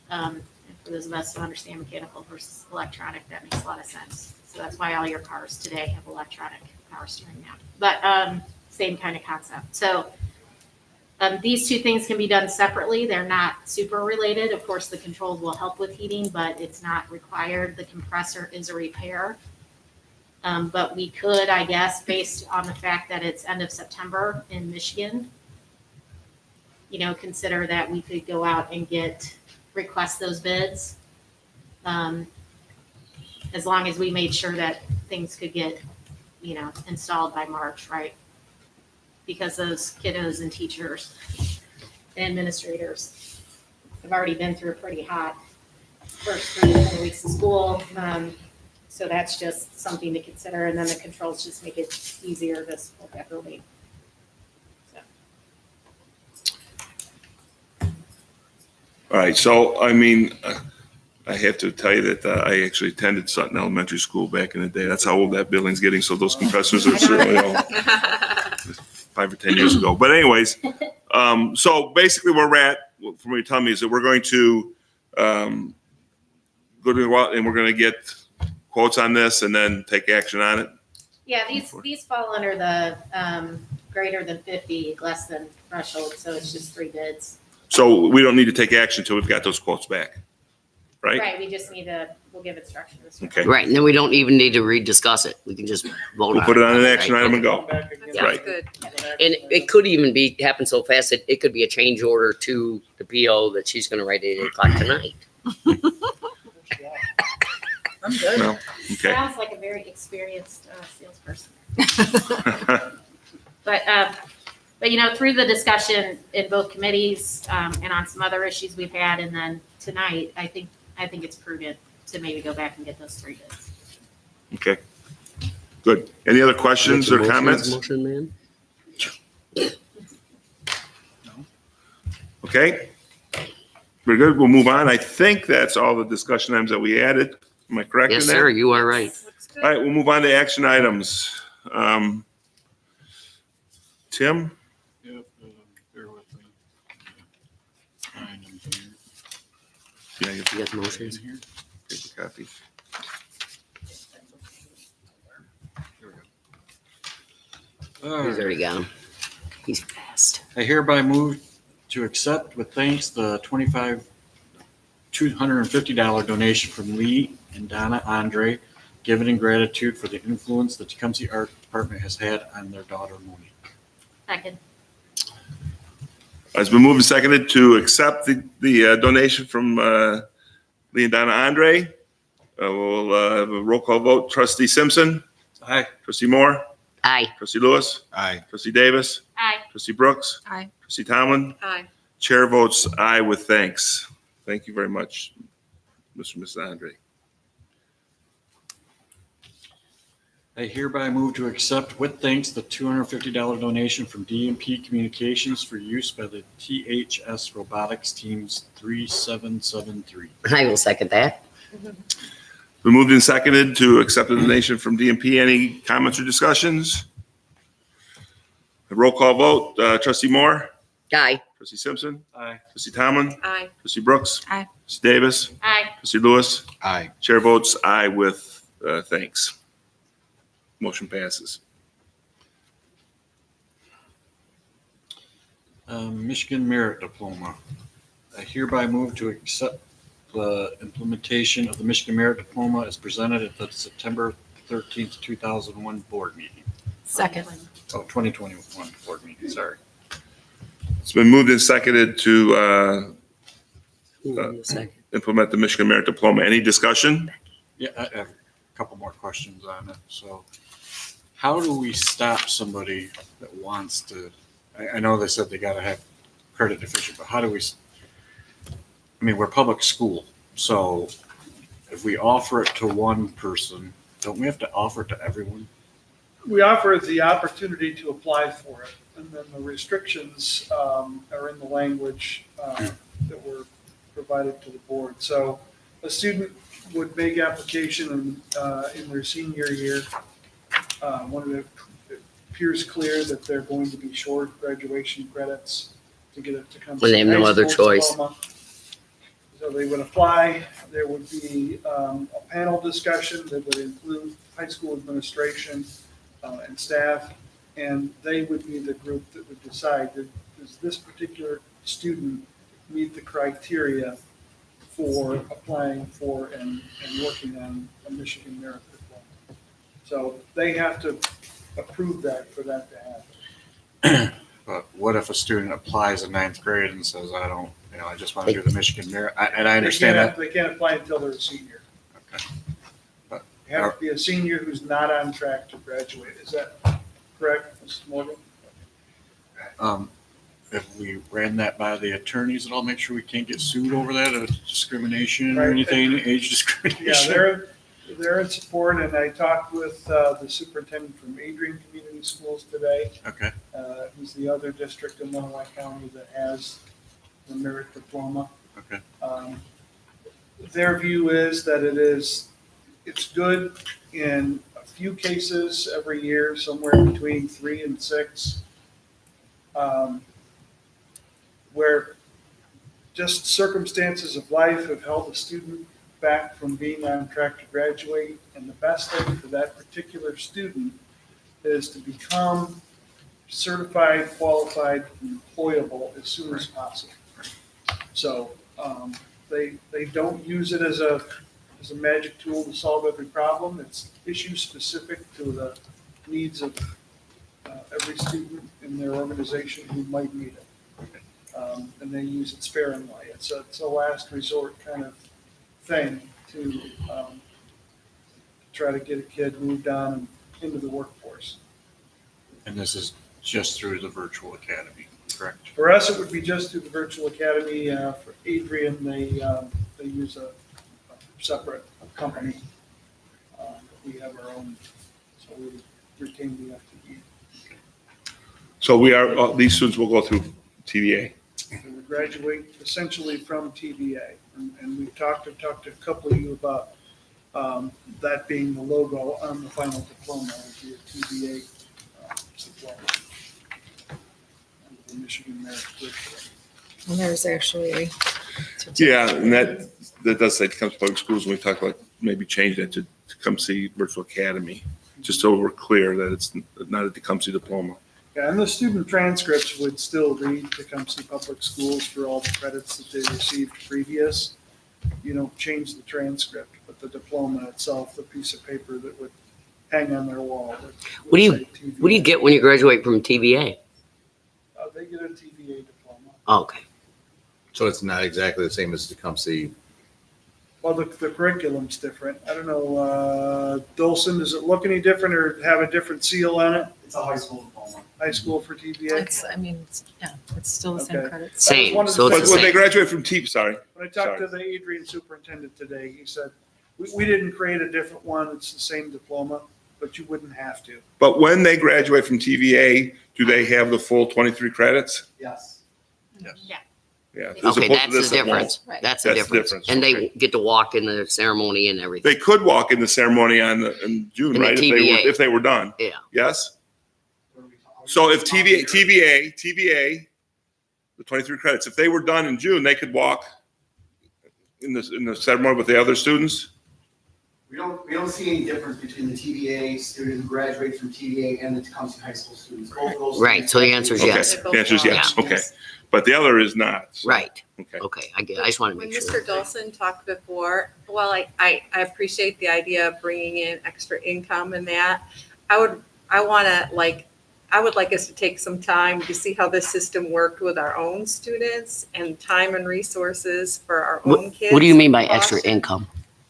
for those of us who understand mechanical versus electronic, that makes a lot of sense. So that's why all your cars today have electronic power steering now. But same kind of concept. So these 2 things can be done separately. They're not super related. Of course, the controls will help with heating, but it's not required. The compressor is a repair. But we could, I guess, based on the fact that it's end of September in Michigan, you know, consider that we could go out and request those bids. As long as we made sure that things could get, you know, installed by March, right? Because those kiddos and teachers and administrators have already been through a pretty hot first 3 to 4 weeks of school. So that's just something to consider. And then the controls just make it easier to support that building. All right. So, I mean, I have to tell you that I actually attended Sutton Elementary School back in the day. That's how old that building's getting. So those compressors are certainly old. 5 or 10 years ago. But anyways, So basically where we're at, from what you're telling me, is that we're going to go to, and we're going to get quotes on this and then take action on it. Yeah, these fall under the greater than 50, less than threshold, so it's just 3 bids. So we don't need to take action until we've got those quotes back, right? Right, we just need we'll give instructions. Okay. Right, and then we don't even need to rediscuss it. We can just vote We'll on put it on an right? action item and go. Come back again. That Right. sounds good. And it could even happen so fast that it could be a change order to the PO that she's gonna write at 8:00 tonight. I'm good. No? Okay. Sounds like a very experienced salesperson. But through the discussion in both committees and on some other issues we've had, and then tonight, I think it's prudent to maybe go back and get those 3 bids. Okay. Good. Any other questions or comments? Motion, man? Okay. We're good. We'll move on. I think that's all the discussion items that we added. Am I correct in Yes, that? sir, you are right. Looks good. All right, we'll move on to action items. Tim? Yep, bear with me. Find them here. Yeah, you You got the motions? In here. take a copy. Here we go. All He's right. already got him. He's fast. I hereby move to accept with thanks the $250 donation from Lee and Donna Andre, given in gratitude for the influence the Tecumseh Art Department has had on their daughter Monique. Second. It's been moved and seconded to accept the donation from Lee and Donna Andre. We'll have a roll call vote. Trustee Simpson? Aye. Trustee Moore? Aye. Trustee Lewis? Aye. Trustee Davis? Aye. Trustee Brooks? Aye. Trustee Tomlin? Aye. Chair votes aye with thanks. Thank you very much, Mr. and Mrs. Andre. I hereby move to accept with thanks the $250 donation from DMP Communications for use by the THS Robotics Teams 3773. I will second that. We moved and seconded to accept the donation from DMP. Any comments or discussions? A roll call vote. Trustee Moore? Aye. Trustee Simpson? Aye. Trustee Tomlin? Aye. Trustee Brooks? Aye. Trustee Davis? Aye. Trustee Lewis? Aye. Chair votes aye with thanks. Motion passes. Michigan Merit Diploma. I hereby move to accept the implementation of the Michigan Merit Diploma as presented at the September 13th, 2001 board meeting. Second. 2021 board meeting, sorry. It's been moved and seconded to Second. implement the Michigan Merit Diploma. Any discussion? Yeah, I have a couple more questions on it. So how do we stop somebody that wants to, I know they said they got to have credit deficient, but how do we, we're public school. So if we offer it to one person, don't we have to offer it to everyone? We offer the opportunity to apply for it, and then the restrictions are in the language that were provided to the board. So a student would make application in their senior year when it appears clear that they're going to be short graduation credits to get it to come. When they have no other choice. So they would apply. There would be a panel discussion that would include high school administration and staff, and they would be the group that would decide, does this particular student meet the criteria for applying for and working on a Michigan Merit Diploma. So they have to approve that for that to happen. But what if a student applies in ninth grade and says, I just want to do the Michigan Merit, and I understand that. They can't apply until they're a senior. Okay. But You have to be a senior who's not on track to graduate. Is that correct, Mrs. Morgan? if we ran that by the attorneys at all, make sure we can't get sued over that, discrimination or Right. anything, age Yeah, discrimination. they're in support, and I talked with the superintendent from Adrian Community Schools today. Okay, He's the other district in Illinois County that has the merit diploma. okay. Their view is that it's good in a few cases every year, somewhere between 3 and 6. where just circumstances of life have held a student back from being on track to graduate, and the best thing for that particular student is to become certified, qualified, and employable as soon as possible. So they don't use it as a magic tool to solve every problem. It's issue specific to the needs of every student in their organization who might need it. And they use it sparingly. It's a last resort kind of thing to try to get a kid moved on and into the workforce. And this is just through the virtual academy, correct? For us, it would be just through the virtual academy. For Adrian, they use a separate company. We have our own, so we retain the FTE. So these students will go through TVA. They would graduate essentially from TVA. And we've talked to a couple of you about that being the logo on the final diploma, would be a TVA diploma. And the Michigan Merit Curriculum. And there's actually. Yeah, and that does say Tecumseh Public Schools, and we talked about maybe change that to Tecumseh Virtual Academy, just so we're clear that it's not a Tecumseh diploma. Yeah, and the student transcripts would still read Tecumseh Public Schools for all the credits that they received previous. You don't change the transcript, but the diploma itself, the piece of paper that would hang on their wall. What do you get when you graduate from TVA? They get a TVA diploma. Oh, okay. So it's not exactly the same as Tecumseh. Well, the curriculum's different. I don't know, Dolson, does it look any different or have a different seal on it? It's a high school diploma. High school for TVA? It's still the same Okay. credits. Same. One of So the it's But the when they same. graduate from TP, sorry. When I talked to the Adrian superintendent today, he said, we didn't create a different one. It's the same diploma, but you wouldn't have to. But when they graduate from TVA, do they have the full 23 credits? Yes. Yeah. Yeah. as Okay, opposed to that's this the that won't. difference. Right. That's the That's the difference. difference. And Okay. they get to walk in the ceremony and everything. They could walk in the ceremony in June, In the right? TVA. If they were done. Yeah. Yes? So if TVA, the 23 credits, if they were done in June, they could walk in the ceremony with the other students? We don't see any difference between the TVA student who graduates from TVA and the Tecumseh High School students. Both of those Right, so the answer is Okay. yes. The answer is yes, okay. But the other is not. so- Right. Okay. Okay, I get. I just want to When make sure. Mr. Dawson talked before, while I appreciate the idea of bringing in extra income and that, I would like us to take some time to see how this system worked with our own students and time and resources for our own kids. What do you mean by extra income?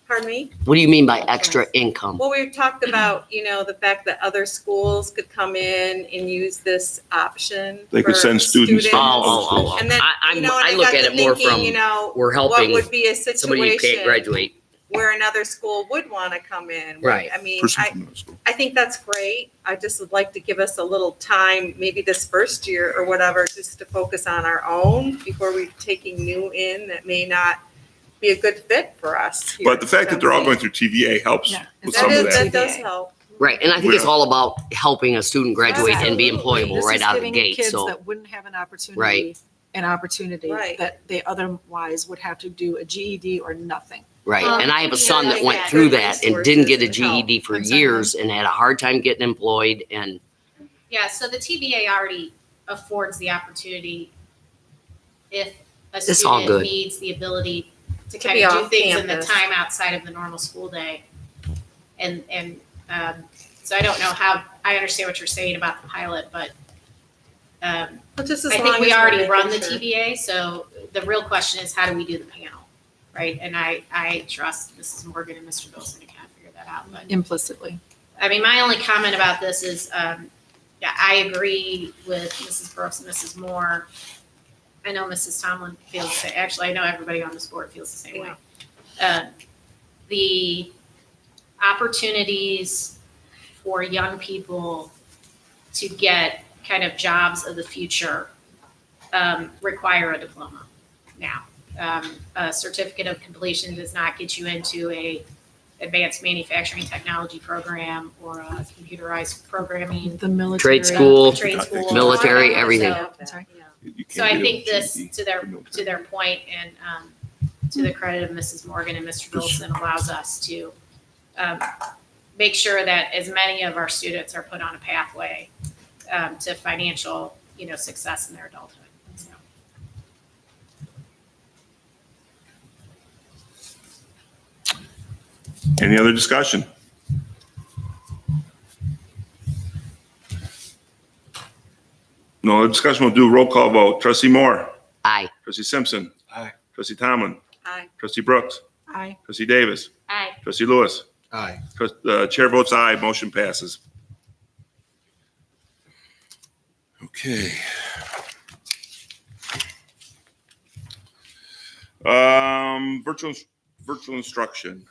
Pardon me? What do you mean by extra income? Well, we've talked about, the fact that other schools could come in and use this option. They could for send students from Oh. And then, I and I I look got at to it more thinking, from we're what helping would be a somebody who can't situation graduate. where another school would want to come in? Right. I mean, Person from the school. I think that's great. I just would like to give us a little time, maybe this first year or whatever, just to focus on our own before we're taking new in that may not be a good fit for us. here But the fact that they're all in going through TVA helps Yeah. with That some of is, that. that does help. Right, and I think it's Yeah. all about helping a student graduate and be Absolutely. employable This right is out of the giving gate. Kids So that wouldn't have an opportunity. Right. Right. That they otherwise would have to do a GED or nothing. right, and I have a son that Yeah, went yeah, through good that and didn't get a resources and help. GED for I'm sorry. years and had a hard time getting employed. And Yeah, so the TVA already affords the opportunity if a It's all student good. needs the ability to To kind be of do off things in the campus. time outside of the normal school day. And so I don't know how, I understand what you're saying about the pilot, but But just as I long think we as we're already run the making sure. TVA, so the real question is how do we do the panel, right? And I trust Mrs. Morgan and Mr. Wilson to kind of figure that out, but. Implicitly. I mean, my only comment about this is, yeah, I agree with Mrs. Brooks and Mrs. Moore. I know Mrs. Tomlin feels, actually, I know everybody on this board feels the same way. The opportunities for young people to get kind of jobs of the future require a diploma now. A certificate of completion does not get you into a advanced manufacturing technology program or a computerized programming The military. trade school, trade school. military, So, everything. I'm sorry. You So I think this, to their point, and to the credit of Mrs. Morgan and Mr. Wilson, allows us to make sure that as many of our students are put on a pathway to financial, success in their adulthood. So. Any other discussion? No other discussion. We'll do a roll call vote. Trustee Moore. Aye. Trustee Simpson. Aye. Trustee Tomlin. Aye. Trustee Brooks. Aye. Trustee Davis. Aye. Trustee Lewis. Aye. Chair votes aye. Motion passes. Okay. Virtual instruction.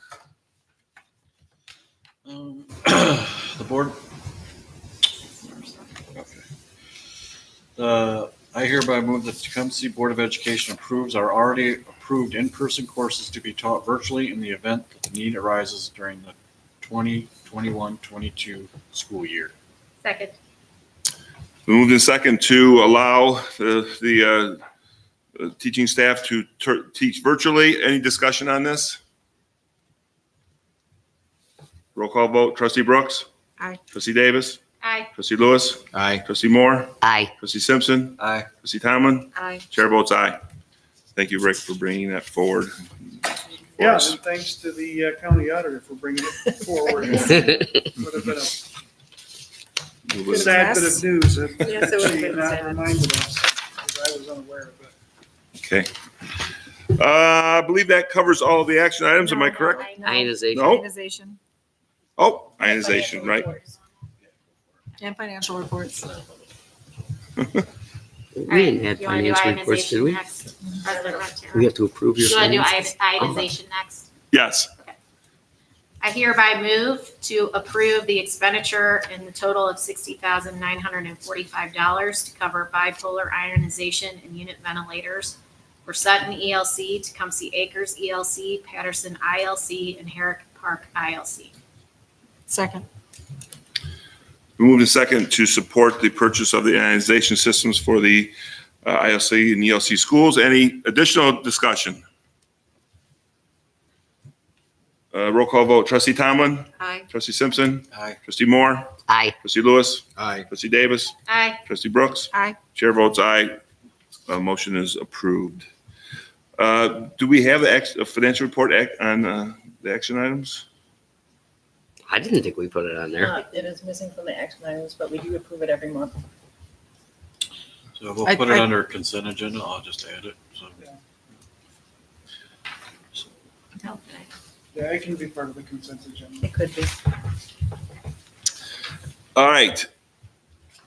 The board. I hereby move that the Tecumseh Board of Education approves our already approved in-person courses to be taught virtually in the event that the need arises during the 2021-22 school year. Second. Moved in second to allow the teaching staff to teach virtually. Any discussion on this? Roll call vote. Trustee Brooks. Aye. Trustee Davis. Aye. Trustee Lewis. Aye. Trustee Moore. Aye. Trustee Simpson. Aye. Trustee Tomlin. Aye. Chair votes aye. Thank you, Rick, for bringing that forward. Yeah, and thanks to the county auditor for bringing it forward. Would have been a sad bit of news if Yes, it would have she been not sad. reminded us, because I was unaware of it. Okay. I believe that covers all of the action items. Am I correct? Ionization. No? Ionization Oh, ionization, right? and financial reports. We didn't have You want to do financial reports, did ionization we? next? President Montero. We have to approve your You want to do finances? ionization next? Yes. I hereby move to approve the expenditure in the total of $60,945 to cover bipolar ionization and unit ventilators for Sutton ELC, Tecumseh Acres ELC, Patterson ILC, and Herrick Park ILC. Second. We moved in second to support the purchase of the ionization systems for the ILC and ELC schools. Any additional discussion? Roll call vote. Trustee Tomlin. Aye. Trustee Simpson. Aye. Trustee Moore. Aye. Trustee Lewis. Aye. Trustee Davis. Aye. Trustee Brooks. Aye. Chair votes aye. Motion is approved. Do we have a financial report on the action items? I didn't think we put it on there. It is missing from the action items, but we do approve it every month. So we'll put it under consent agenda. I'll just add it. So. Yeah, it can be part of the consent agenda. It could be. All right.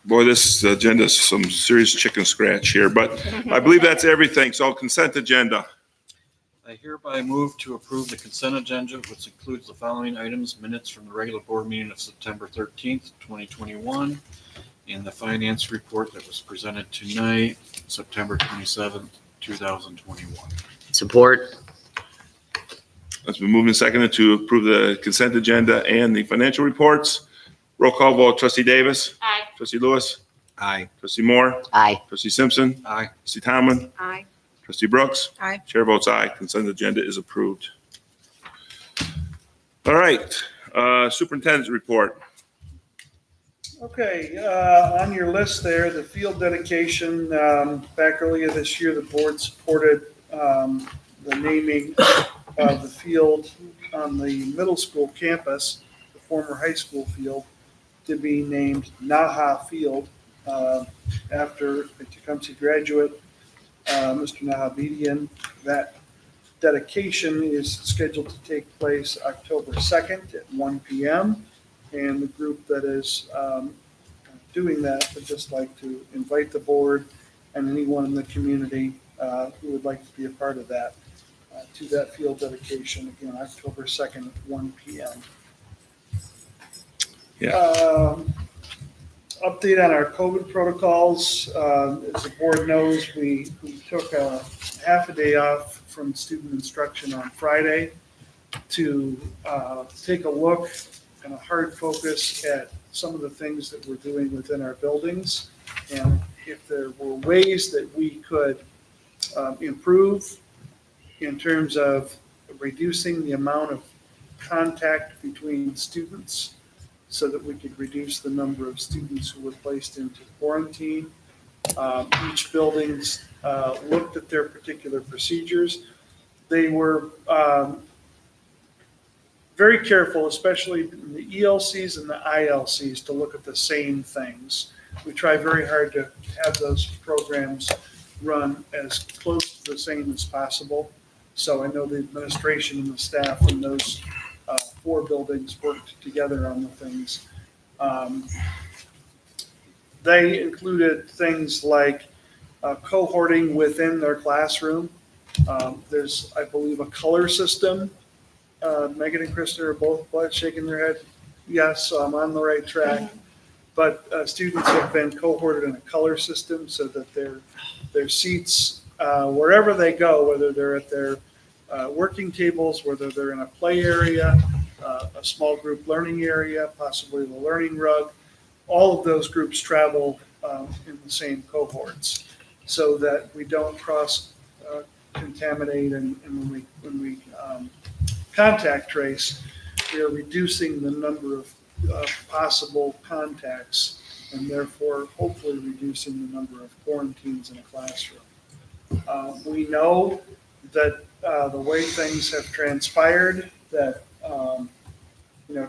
Boy, this agenda is some serious chicken scratch here, but I believe that's everything. So consent agenda. I hereby move to approve the consent agenda, which includes the following items: minutes from the regular board meeting of September 13th, 2021, and the finance report that was presented tonight, September 27th, 2021. Support. It's been moved and seconded to approve the consent agenda and the financial reports. Roll call vote. Trustee Davis. Aye. Trustee Lewis. Aye. Trustee Moore. Aye. Trustee Simpson. Aye. Trustee Tomlin. Aye. Trustee Brooks. Aye. Chair votes aye. Consent agenda is approved. All right. Superintendent's report. Okay, on your list there, the field dedication, back earlier this year, the board supported the naming of the field on the middle school campus, the former high school field, to be named Naha Field after a Tecumseh graduate, Mr. Nahabedian. That dedication is scheduled to take place October 2nd at 1 p.m. And the group that is doing that would just like to invite the board and anyone in the community who would like to be a part of that to that field dedication, again, October 2nd at 1 p.m. Yeah. Update on our COVID protocols. As the board knows, we took a half a day off from student instruction on Friday to take a look and a hard focus at some of the things that we're doing within our buildings. And if there were ways that we could improve in terms of reducing the amount of contact between students so that we could reduce the number of students who were placed into quarantine. Each building's looked at their particular procedures. They were very careful, especially in the ELCs and the ILCs, to look at the same things. We try very hard to have those programs run as close to the same as possible. So I know the administration and the staff in those 4 buildings worked together on the things. They included things like cohorting within their classroom. There's, I believe, a color system. Megan and Kristen are both shaking their head. Yes, so I'm on the right track. But students have been cohorted in a color system so that their seats, wherever they go, whether they're at their working tables, whether they're in a play area, a small group learning area, possibly the learning rug, all of those groups travel in the same cohorts so that we don't cross contaminate, and when we contact trace, we are reducing the number of possible contacts and therefore hopefully reducing the number of quarantines in a classroom. We know that the way things have transpired, that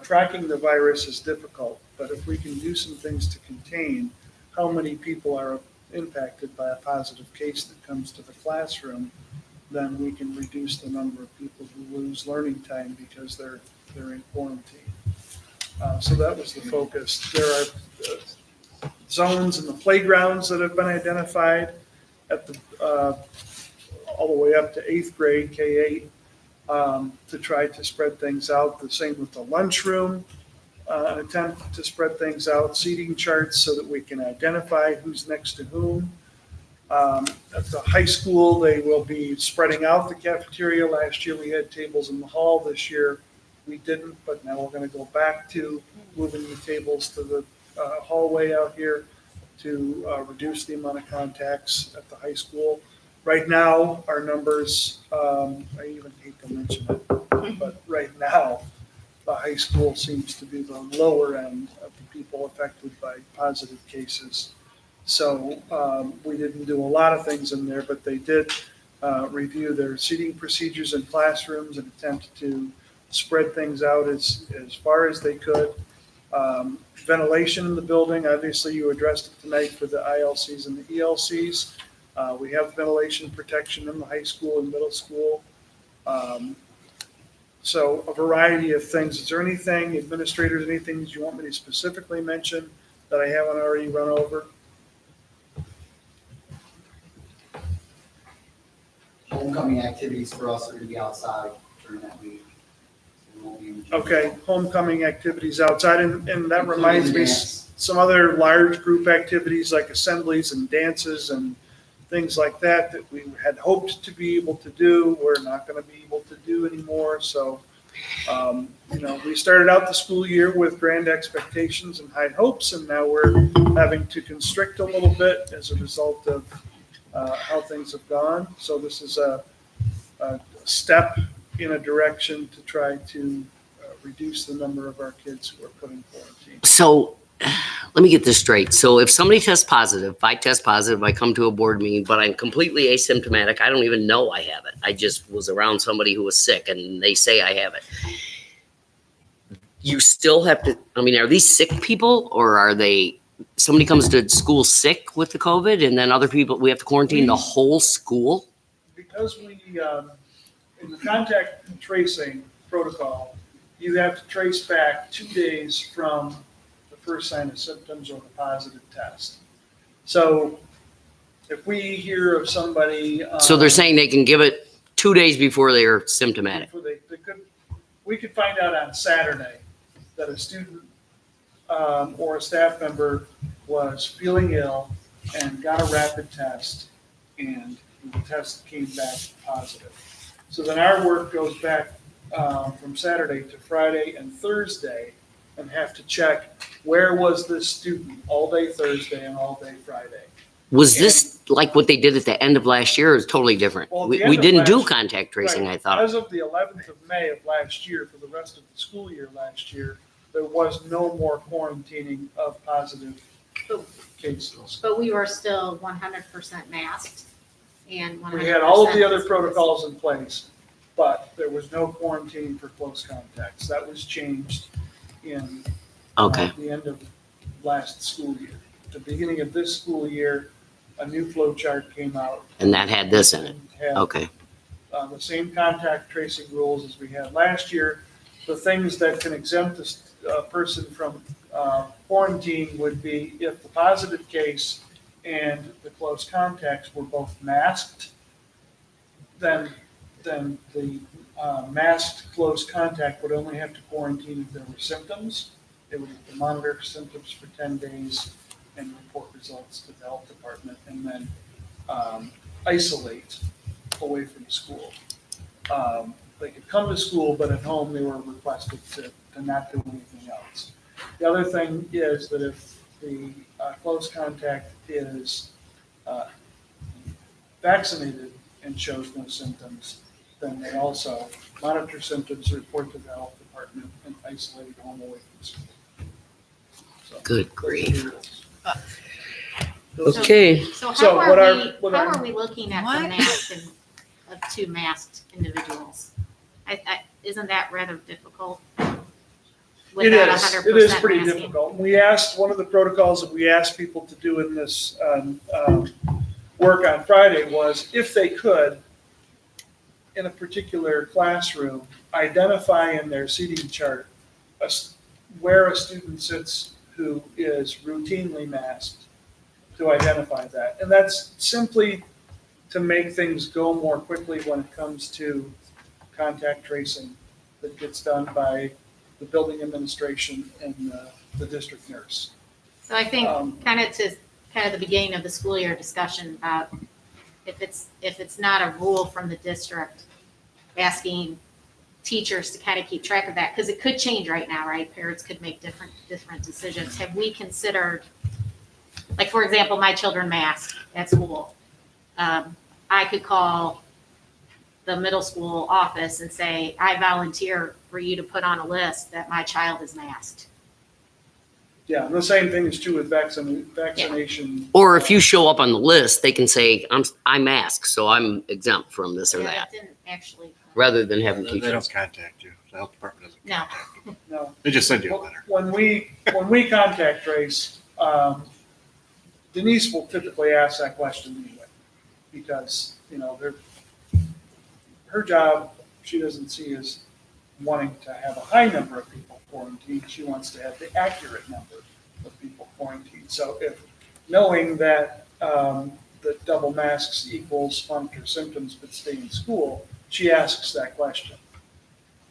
tracking the virus is difficult, but if we can do some things to contain how many people are impacted by a positive case that comes to the classroom, then we can reduce the number of people who lose learning time because they're in quarantine. So that was the focus. There are zones in the playgrounds that have been identified at the all the way up to 8th grade, K-8, to try to spread things out. The same with the lunchroom, an attempt to spread things out, seating charts so that we can identify who's next to whom. At the high school, they will be spreading out the cafeteria. Last year, we had tables in the hall. This year, we didn't, but now we're going to go back to moving the tables to the hallway out here to reduce the amount of contacts at the high school. Right now, our numbers, I even hate to mention it, but right now, the high school seems to be the lower end of the people affected by positive cases. So we didn't do a lot of things in there, but they did review their seating procedures in classrooms and attempt to spread things out as far as they could. Ventilation in the building, obviously you addressed it tonight for the ILCs and the ELCs. We have ventilation protection in the high school and middle school. So a variety of things. Is there anything, administrators, anything that you want me to specifically mention that I haven't already run over? Homecoming activities for us are going to be outside during that week. So we won't be in the gym. Okay, homecoming activities outside, and that Including reminds me, dance. some other large group activities like assemblies and dances and things like that we had hoped to be able to do, we're not going to be able to do anymore. So, we started out the school year with grand expectations and high hopes, and now we're having to constrict a little bit as a result of how things have gone. So this is a step in a direction to try to reduce the number of our kids who are put in quarantine. So let me get this straight. So if somebody tests positive, if I test positive, I come to a board meeting, but I'm completely asymptomatic. I don't even know I have it. I just was around somebody who was sick and they say I have it. You still have to, are these sick people, or are they, somebody comes to school sick with the COVID and then other people, we have to quarantine the whole school? Because we, in the contact tracing protocol, you have to trace back 2 days from the first sign of symptoms or the positive test. So if we hear of somebody. So they're saying they can give it 2 days before they're symptomatic. We could find out on Saturday that a student or a staff member was feeling ill and got a rapid test, and the test came back positive. So then our work goes back from Saturday to Friday and Thursday, and have to check, where was this student all day Thursday and all day Friday? Was this like what they did at the end of last year, or is it totally different? Well, at the We end of didn't do last- contact tracing, Right. I thought. As of the 11th of May of last year, for the rest of the school year last year, there was no more quarantining of positive cases. But we were still 100% masked and 100%. We had all of the other protocols in place, but there was no quarantining for close contacts. That was changed in Okay, the end of last school year. At the beginning of this school year, a new flow chart came out. and that had this in it. and had, Okay, the same contact tracing rules as we had last year. The things that can exempt a person from quarantine would be if the positive case and the close contacts were both masked, then the masked close contact would only have to quarantine if there were symptoms. They would have to monitor symptoms for 10 days and report results to the health department, and then isolate away from school. They could come to school, but at home they were requested to not do anything else. The other thing is that if the close contact is vaccinated and shows no symptoms, then they also monitor symptoms, report to the health department, and isolate home away from school. So, good those are grief. the rules. Okay, So So how what are our- what our- how are we looking at the mask of two masked individuals? Isn't that rather difficult? It Without is, 100% it is pretty masking? difficult. We asked, one of the protocols that we asked people to do in this work on Friday was, if they could, in a particular classroom, identify in their seating chart where a student sits who is routinely masked, to identify that. And that's simply to make things go more quickly when it comes to contact tracing that gets done by the building administration and the district nurse. So I think Um, kind of the beginning of the school year discussion about if it's not a rule from the district, asking teachers to kind of keep track of that, because it could change right now, right? Parents could make different decisions. Have we considered, like, for example, my children masked at school. I could call the middle school office and say, I volunteer for you to put on a list that my child is masked. Yeah, and the same thing is true with vaccination. or if you show up on the list, they can say, I'm masked, so I'm exempt from this or Yeah, that, didn't actually. rather than having They don't teachers. contact you. The health department doesn't No. contact you. No, They just send you a letter. when we contact trace, Denise will typically ask that question anyway, because, her job, she doesn't see as wanting to have a high number of people quarantined. She wants to have the accurate number of people quarantined. So if knowing that that double masks equals monitor symptoms but stay in school, she asks that question.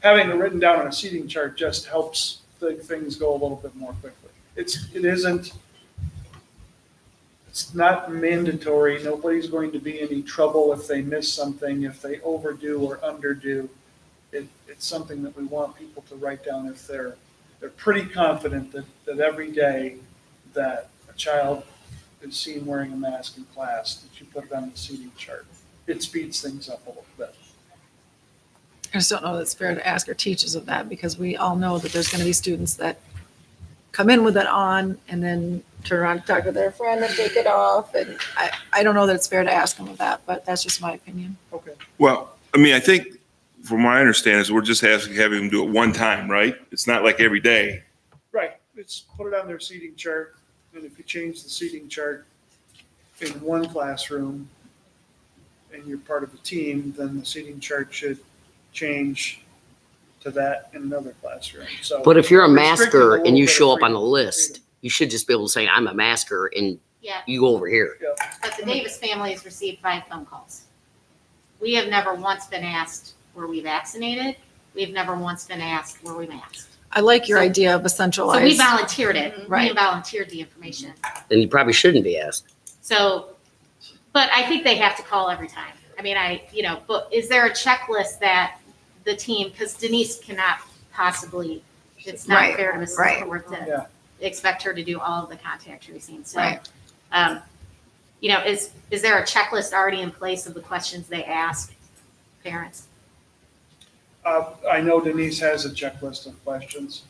Having it written down on a seating chart just helps things go a little bit more quickly. It's not mandatory. Nobody's going to be in any trouble if they miss something, if they overdo or underdo. It's something that we want people to write down if they're pretty confident that every day that a child is seen wearing a mask in class, that you put it on the seating chart. It speeds things up a little bit. I just don't know that it's fair to ask our teachers of that, because we all know that there's going to be students that come in with it on and then turn around and talk to their friend and take it off. And I don't know that it's fair to ask them of that, but that's just my opinion. Okay. Well, I think from my understanding is we're just having them do it one time, right? It's not like every day. Right. It's put it on their seating chart. And if you change the seating chart in one classroom and you're part of the team, then the seating chart should change to that in another classroom. So, But if you're a restricting a masker little and you bit of show up on freedom. the list, you should just be able to say, I'm a masker, and Yeah, you go over here. but the Davis family has received 5 phone calls. We have never once been asked, were we vaccinated? We've never once been asked, were we masked? I like your So- idea of a So we centralized. volunteered it. We Right. volunteered the information. Then you probably shouldn't be asked. So, but I think they have to call every time. But is there a checklist that the team, because Denise cannot possibly, it's not Right, fair to Mrs. right. Ford Yeah. to expect her to do all of the contact tracing. So, Right. You know, is there a checklist already in place of the questions they ask parents? I know Denise has a checklist of questions.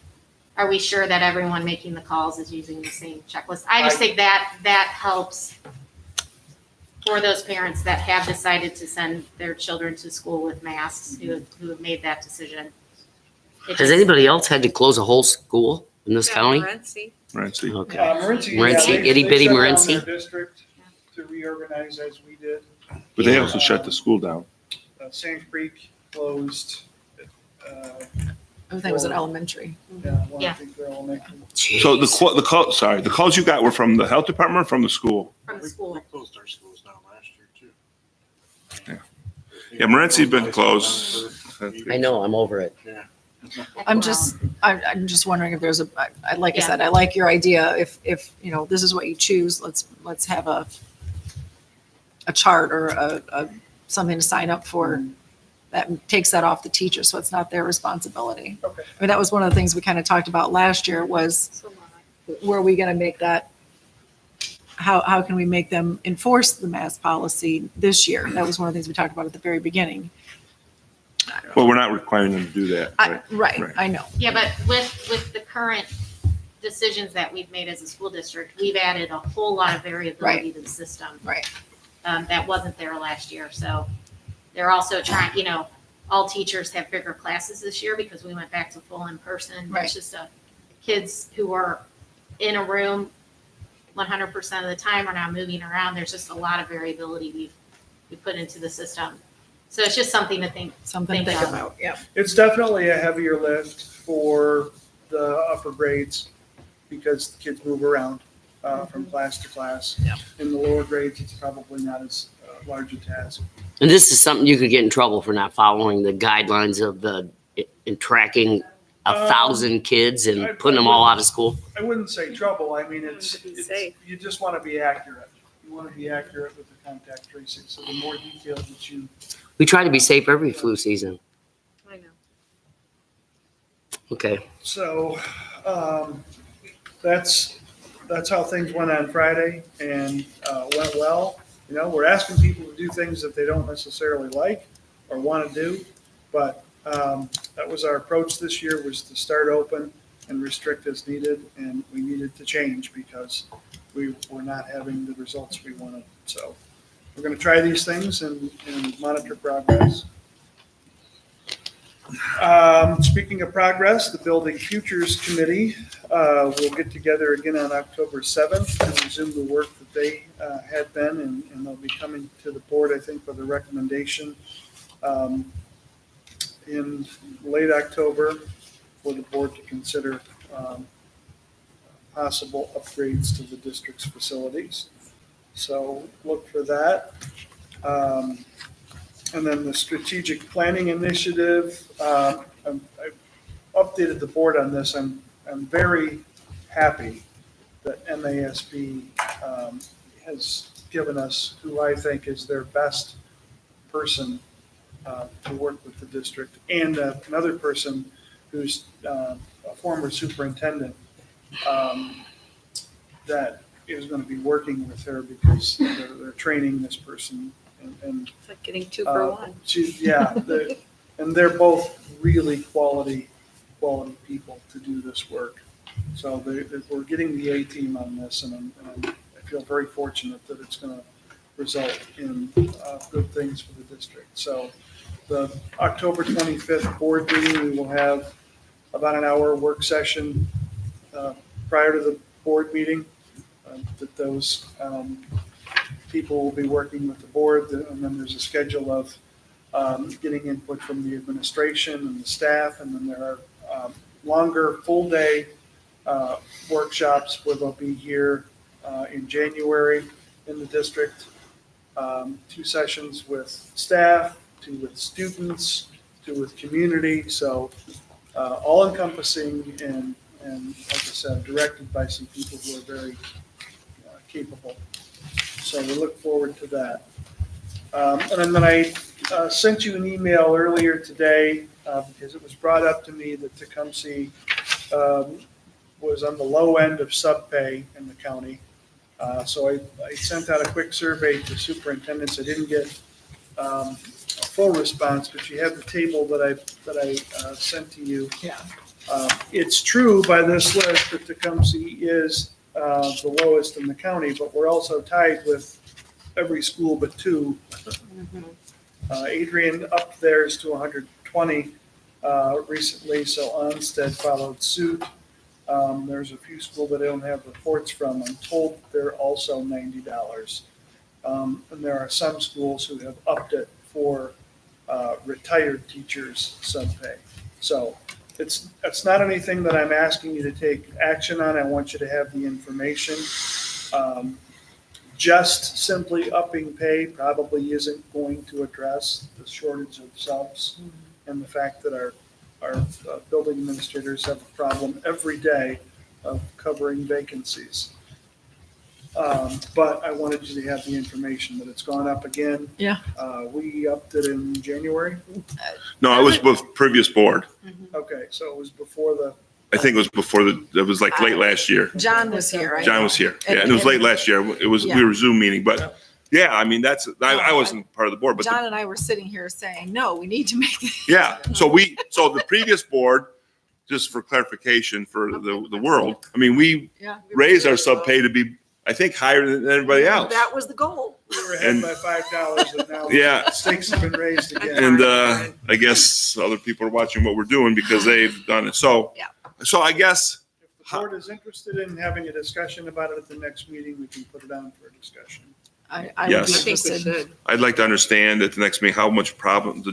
Are we sure that everyone making the calls is using the same checklist? I just think that helps for those parents that have decided to send their children to school with masks, who have made that decision. It Has just- anybody else had to close a whole school in this county? Morenci. Right, see. Okay. Morenci, Morenci, they itty bitty shut down Morenci. their district to reorganize as we did. But they also shut the school down. Sand Creek closed. Everything was in elementary. I Yeah. think they're elementary. So the Jeez. sorry, the calls you got were from the health department or from the school? From the school. We closed our schools down last year too. Yeah, Morenci's been closed. I know, I'm over it. I'm just wondering if there's like I Yeah. said, I like your idea. If, you know, this is what you choose, let's have a chart or a something to sign up for that takes that off the teacher, so it's not their responsibility. Okay. I mean, that was one of the things we kind of talked about last year was, were we gonna make that, how can we make them enforce the mask policy this year? That was one of the things we talked about at the very beginning. I don't know. Well, we're not requiring them to do that. Right? Right, I know. Yeah, but with the current decisions that we've made as a school district, we've added a whole lot of variability to the system. Right. That wasn't there last year. So they're also trying, you know, all teachers have bigger classes this year because we went back to full in person. Right. It's just kids who are in a room 100% of the time are now moving around. There's just a lot of variability we put into the system. So it's just something to think Something to think about, yeah. It's definitely a heavier lift for the upper grades because the kids move around from class to class. Yeah. In the lower grades, it's probably not as large a task. And this is something you could get in trouble for not following the guidelines of in tracking 1,000 kids and putting them all out of school. I wouldn't say trouble. I mean, it's safe. you just want to be accurate. You want to be accurate with the contact tracing. So the more detailed that you We try to be safe every flu season. I know. Okay. So that's how things went on Friday and went well. You know, we're asking people to do things that they don't necessarily like or want to do, but that was our approach this year, was to start open and restrict as needed, and we needed to change because we were not having the results we wanted. So we're going to try these things and monitor progress. Speaking of progress, the Building Futures Committee will get together again on October 7th to resume the work that they had been, and they'll be coming to the board, I think, with a recommendation in late October for the board to consider possible upgrades to the district's facilities. So look for that. And then the strategic planning initiative, I've updated the board on this. I'm very happy that MASB has given us who I think is their best person to work with the district, and another person who's a former superintendent that is going to be working with her because they're training this person. And It's like getting 2 for 1. And they're both really quality people to do this work. So we're getting the A team on this, and I feel very fortunate that it's going to result in good things for the district. So the October 25th board meeting, we will have about an hour work session prior to the board meeting that those people will be working with the board, and then there's a schedule of getting input from the administration and the staff, and then there are longer full-day workshops where they'll be here in January in the district. 2 sessions with staff, 2 with students, 2 with community. So all encompassing and like I said, directed by some people who are very capable. So we look forward to that. And then I sent you an email earlier today because it was brought up to me that Tecumseh was on the low end of subpay in the county. So I sent out a quick survey to superintendents. I didn't get a full response, but you have the table that I sent to you. Yeah. It's true by this list that Tecumseh is the lowest in the county, but we're also tied with every school but two. Adrian upped theirs to 120 recently, so Onstead followed suit. There's a few schools that I don't have reports from. I'm told they're also $90. And there are some schools who have upped it for retired teachers' subpay. So it's not anything that I'm asking you to take action on. I want you to have the information. Just simply upping pay probably isn't going to address the shortage of subs and the fact that our building administrators have a problem every day of covering vacancies. But I wanted you to have the information that it's gone up again. Yeah. We upped it in January. No, it was with previous board. Okay, so it was before the, I think it was before it was like late last year. John was here, right? John was here. Yeah, and it was late last year. It was, we were Zoom meeting, but yeah, I mean, I wasn't part of the board, but John and I were sitting here saying, no, we need to make this. yeah. So the previous board, just for clarification for the world, I mean, we raised our sub pay to be, I think, higher than everybody else. That was the goal. we were ahead And- by $5 and now Yeah. stakes have been raised again. And I guess other people are watching what we're doing because they've done it. So, Yeah. so I guess, If the board is interested in having a discussion about it at the next meeting, we can put it on for a discussion. I would be Yes. interested. I'd like to understand at the next meeting how much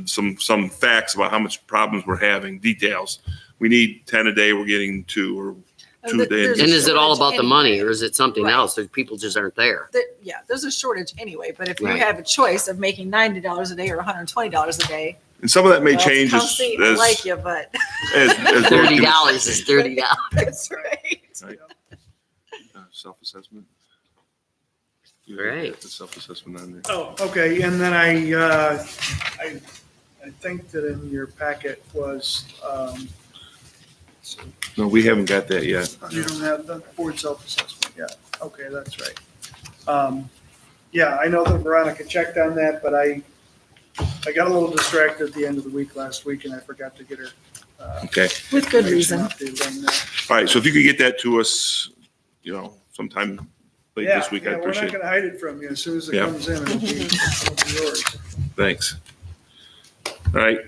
some facts about how much problems we're having, details. We need 10 a day, we're getting 2 or 2 a day. There's And is it all about the money anyway. or is it something Right. else that people just aren't there? Yeah, there's a shortage anyway, but if you Right. have a choice of making $90 a day or $120 a day. And some of that may well, change as, Tecumseh, I like you, but as $30 is $30. that's right. Self-assessment. Right. The self-assessment on there. Oh, okay, and then I think that in your packet was, No, we haven't got that yet. you don't have the board self-assessment yet. Okay, that's right. Yeah, I know that Veronica checked on that, but I got a little distracted at the end of the week last week and I forgot to get her. Okay. With good information reason. updated on that. All right. So if you could get that to us, sometime late Yeah, this week, I yeah, we're not appreciate it. gonna hide it from you. As soon as it Yeah. comes in, it'll be yours. Thanks. All right.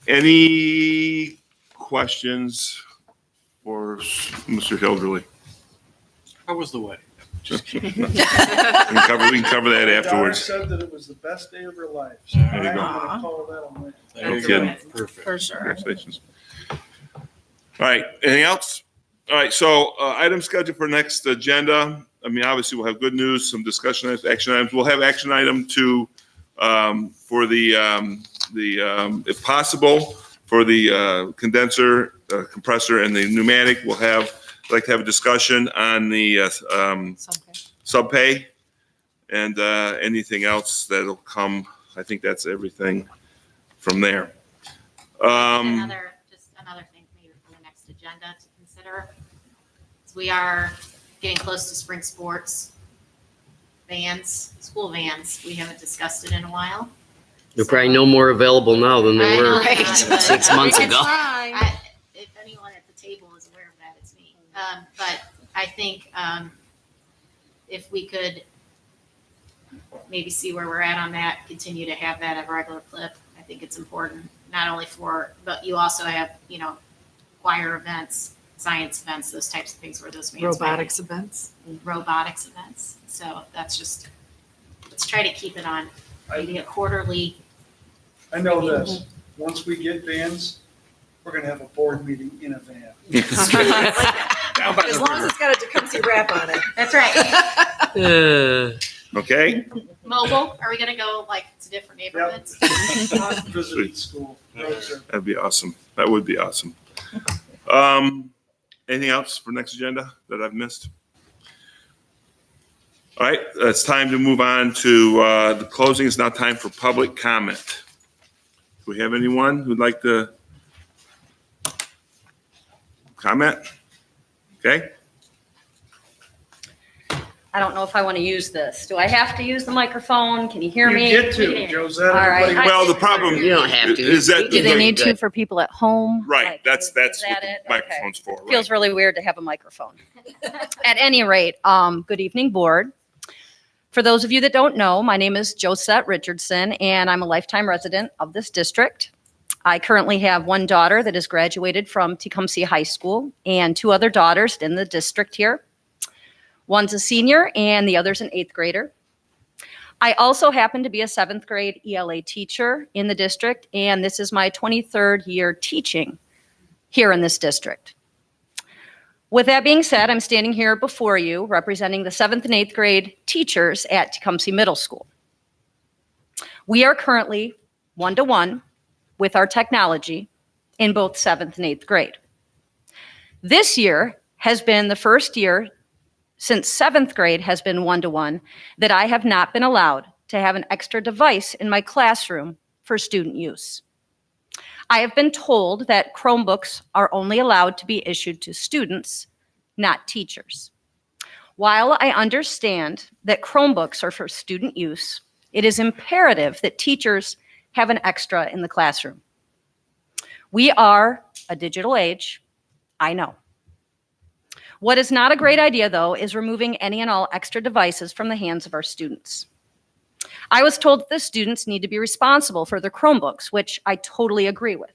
Any questions for Mr. Hilderly? How was the wedding? We can cover that My daughter afterwards. said that it was the best day of her life. So There I'm you go. gonna call that a win. There you kidding. go. Perfect. For sure. Congratulations. All right. Anything else? All right. So item scheduled for next agenda. I mean, obviously we'll have good news, some discussion items, action items. We'll have action item 2 for the if possible, for the condenser, compressor, and the pneumatic. I'd like to have a discussion on the subpay and anything else that'll come. I think that's everything from there. Just another thing maybe for the next agenda to consider. is we are getting close to spring sports. Vans, school vans, we haven't discussed it in a while. They're probably no more available now than they I know were that, but 6 months we ago. If anyone at the table is aware of that, it's me. But I think if we could maybe see where we're at on that, continue to have that at a regular clip, I think it's important, not only but you also have, choir events, science events, those types of things where those vans. Robotics events. Robotics events. So that's just, let's try to keep it on maybe a quarterly. I know this. Once we get vans, we're gonna have a board meeting in a van. As long as it's got a Tecumseh wrap on it. That's right. Okay. Mobile, are we gonna go to different neighborhoods? Visiting school. Road trip. That'd be awesome. That would be awesome. Anything else for next agenda that I've missed? All right, it's time to move on to the closing. It's now time for public comment. Do we have anyone who'd like to comment? Okay, I don't know if I want to use this. Do I have to use the microphone? Can you hear You me? get to, Josette. All right. everybody- well, the problem You don't have to. is that. Do they need to for people at home? Right, Like, that's is what that the it? Okay. microphone's for, right? Feels really weird to have a microphone. At any rate, good evening, board. For those of you that don't know, my name is Josette Richardson, and I'm a lifetime resident of this district. I currently have one daughter that has graduated from Tecumseh High School and two other daughters in the district here. One's a senior and the other's an 8th grader. I also happen to be a 7th grade ELA teacher in the district, and this is my 23rd year teaching here in this district. With that being said, I'm standing here before you representing the 7th and 8th grade teachers at Tecumseh Middle School. We are currently one-to-one with our technology in both 7th and 8th grade. This year has been the first year since 7th grade has been one-to-one that I have not been allowed to have an extra device in my classroom for student use. I have been told that Chromebooks are only allowed to be issued to students, not teachers. While I understand that Chromebooks are for student use, it is imperative that teachers have an extra in the classroom. We are a digital age, I know. What is not a great idea, though, is removing any and all extra devices from the hands of our students. I was told that the students need to be responsible for their Chromebooks, which I totally agree with.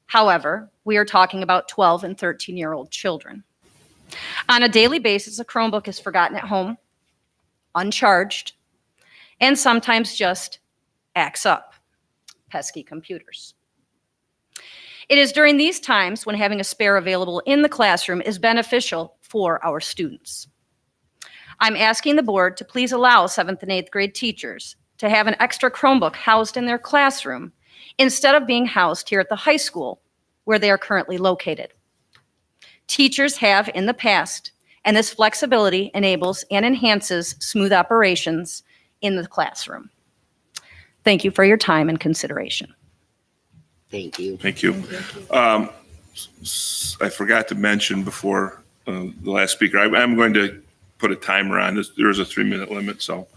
However, we are talking about 12 and 13-year-old children. On a daily basis, a Chromebook is forgotten at home, uncharged, and sometimes just acts up. Pesky computers. It is during these times when having a spare available in the classroom is beneficial for our students. I'm asking the board to please allow 7th and 8th grade teachers to have an extra Chromebook housed in their classroom instead of being housed here at the high school where they are currently located. Teachers have in the past, and this flexibility enables and enhances smooth operations in the classroom. Thank you for your time and consideration. Thank you. Thank you. I forgot to mention before the last speaker, I'm going to put a timer on this. There's a 3-minute limit, so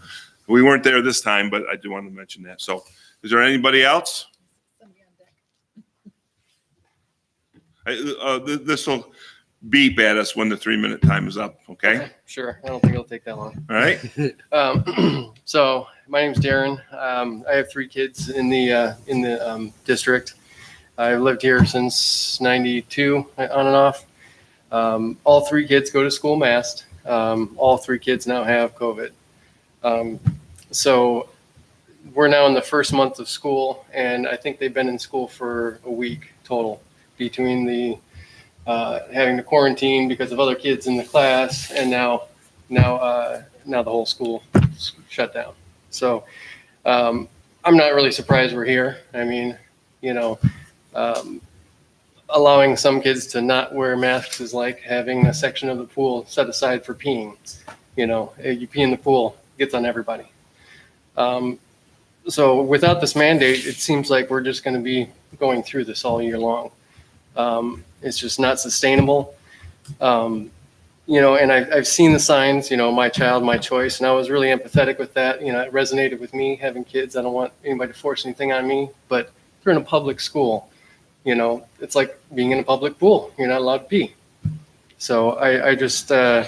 we weren't there this time, but I do want to mention that. So is there anybody else? This will beep at us when the 3-minute time is up, okay? Sure. I don't think it'll take that long. All right. So my name's Darren. I have 3 kids in the district. I've lived here since '92 on and off. All 3 kids go to school masked. All 3 kids now have COVID. So we're now in the first month of school, and I think they've been in school for a week total between the having to quarantine because of other kids in the class, and now the whole school shut down. So I'm not really surprised we're here. I mean, allowing some kids to not wear masks is like having a section of the pool set aside for peeing. You pee in the pool, it gets on everybody. So without this mandate, it seems like we're just going to be going through this all year long. It's just not sustainable. And I've seen the signs, my child, my choice, and I was really empathetic with that. It resonated with me having kids. I don't want anybody to force anything on me, but if you're in a public school, it's like being in a public pool. You're not allowed to pee. So I just, I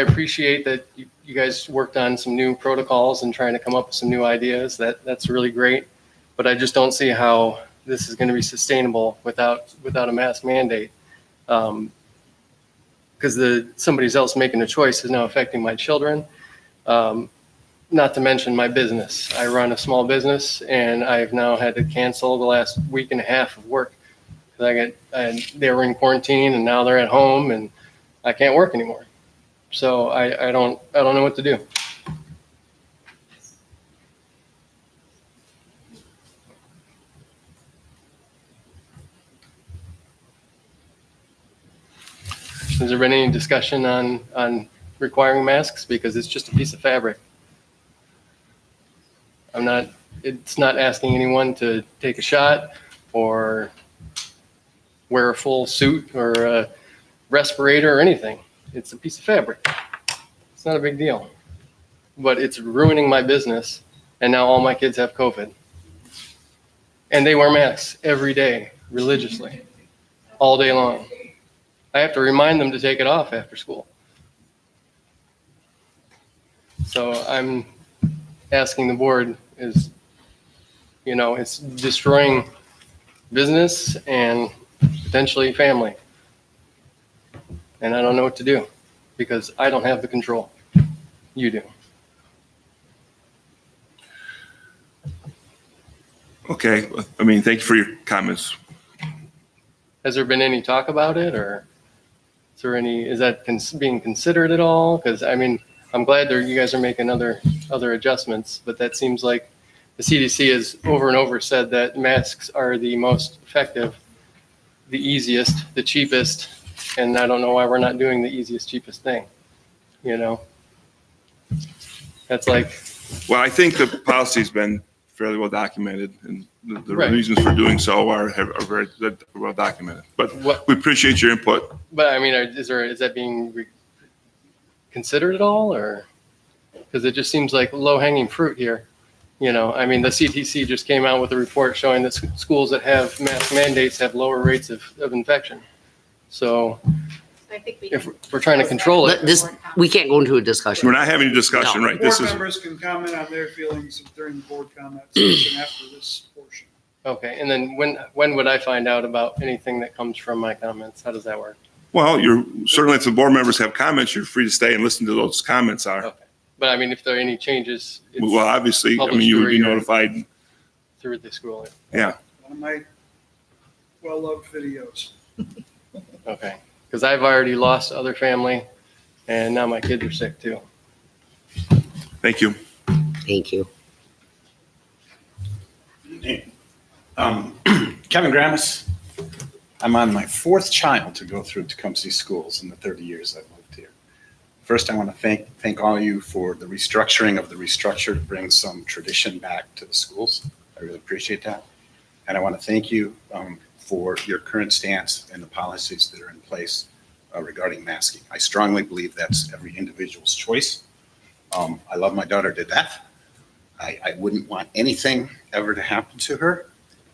appreciate that you guys worked on some new protocols and trying to come up with some new ideas. That's really great. But I just don't see how this is going to be sustainable without a mask mandate. Because somebody else making a choice is now affecting my children. Not to mention my business. I run a small business, and I've now had to cancel the last week and a half of work because they were in quarantine, and now they're at home, and I can't work anymore. So I don't know what to do. Has there been any discussion on requiring masks? Because it's just a piece of fabric. It's not asking anyone to take a shot or wear a full suit or a respirator or anything. It's a piece of fabric. It's not a big deal. But it's ruining my business, and now all my kids have COVID. And they wear masks every day, religiously, all day long. I have to remind them to take it off after school. So I'm asking the board is, it's destroying business and potentially family. And I don't know what to do because I don't have the control. You do. Okay, I mean, thank you for your comments. Has there been any talk about it, or is that being considered at all? Because I'm glad you guys are making other adjustments, but that seems like the CDC has over and over said that masks are the most effective, the easiest, the cheapest, and I don't know why we're not doing the easiest, cheapest thing. That's like. Well, I think the policy's been fairly well documented, and the Right. reasons for doing so are very well documented. But What? we appreciate your input. But is that being considered at all, or because it just seems like low hanging fruit here? The CDC just came out with a report showing that schools that have mask mandates have lower rates of infection. So I think if we're trying to control it, We can't go into a discussion. We're not having a discussion, No. right? Board This is, members can comment on their feelings during the board comment section after this portion. okay. And then when would I find out about anything that comes from my comments? How does that work? well, you're certainly, if the board members have comments, you're free to stay and listen to those comments are. Okay. But if there are any changes, it's Well, obviously, published you would be through your- notified. through the school. Yeah. One of my well-loved videos. Okay. Because I've already lost other family, and now my kids are sick too. Thank you. Thank you. Kevin Gramis. I'm on my fourth child to go through Tecumseh schools in the 30 years I've lived here. First, I want to thank all of you for the restructuring of the restructure to bring some tradition back to the schools. I really appreciate that. And I want to thank you for your current stance and the policies that are in place regarding masking. I strongly believe that's every individual's choice. I love my daughter to death. I wouldn't want anything ever to happen to her,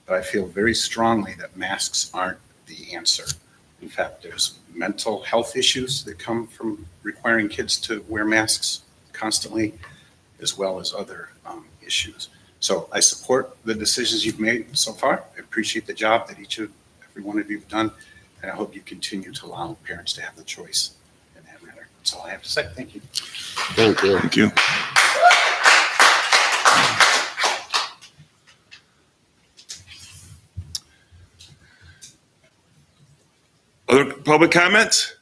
but I feel very strongly that masks aren't the answer. In fact, there's mental health issues that come from requiring kids to wear masks constantly, as well as other issues. So I support the decisions you've made so far. I appreciate the job that every one of you have done, and I hope you continue to allow parents to have the choice in that matter. That's all I have to say. Thank you. Thank you. Thank you. Other public comments?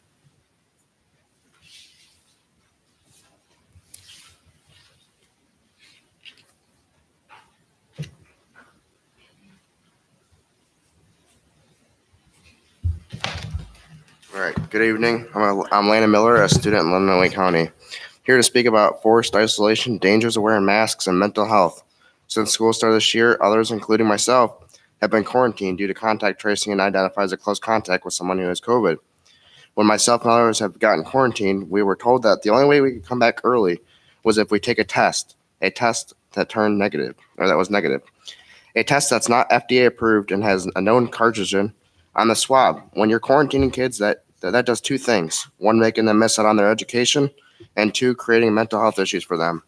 All right, good evening. I'm Landon Miller, a student in Illinois County, here to speak about forced isolation, dangers of wearing masks, and mental health. Since school started this year, others, including myself, have been quarantined due to contact tracing and identified as a close contact with someone who has COVID. When myself and others have gotten quarantined, we were told that the only way we could come back early was if we take a test that turned negative, or that was negative. A test that's not FDA approved and has a known carcinogen on the swab. When you're quarantining kids, that does two things. One, making them miss out on their education, and two, creating mental health issues for them.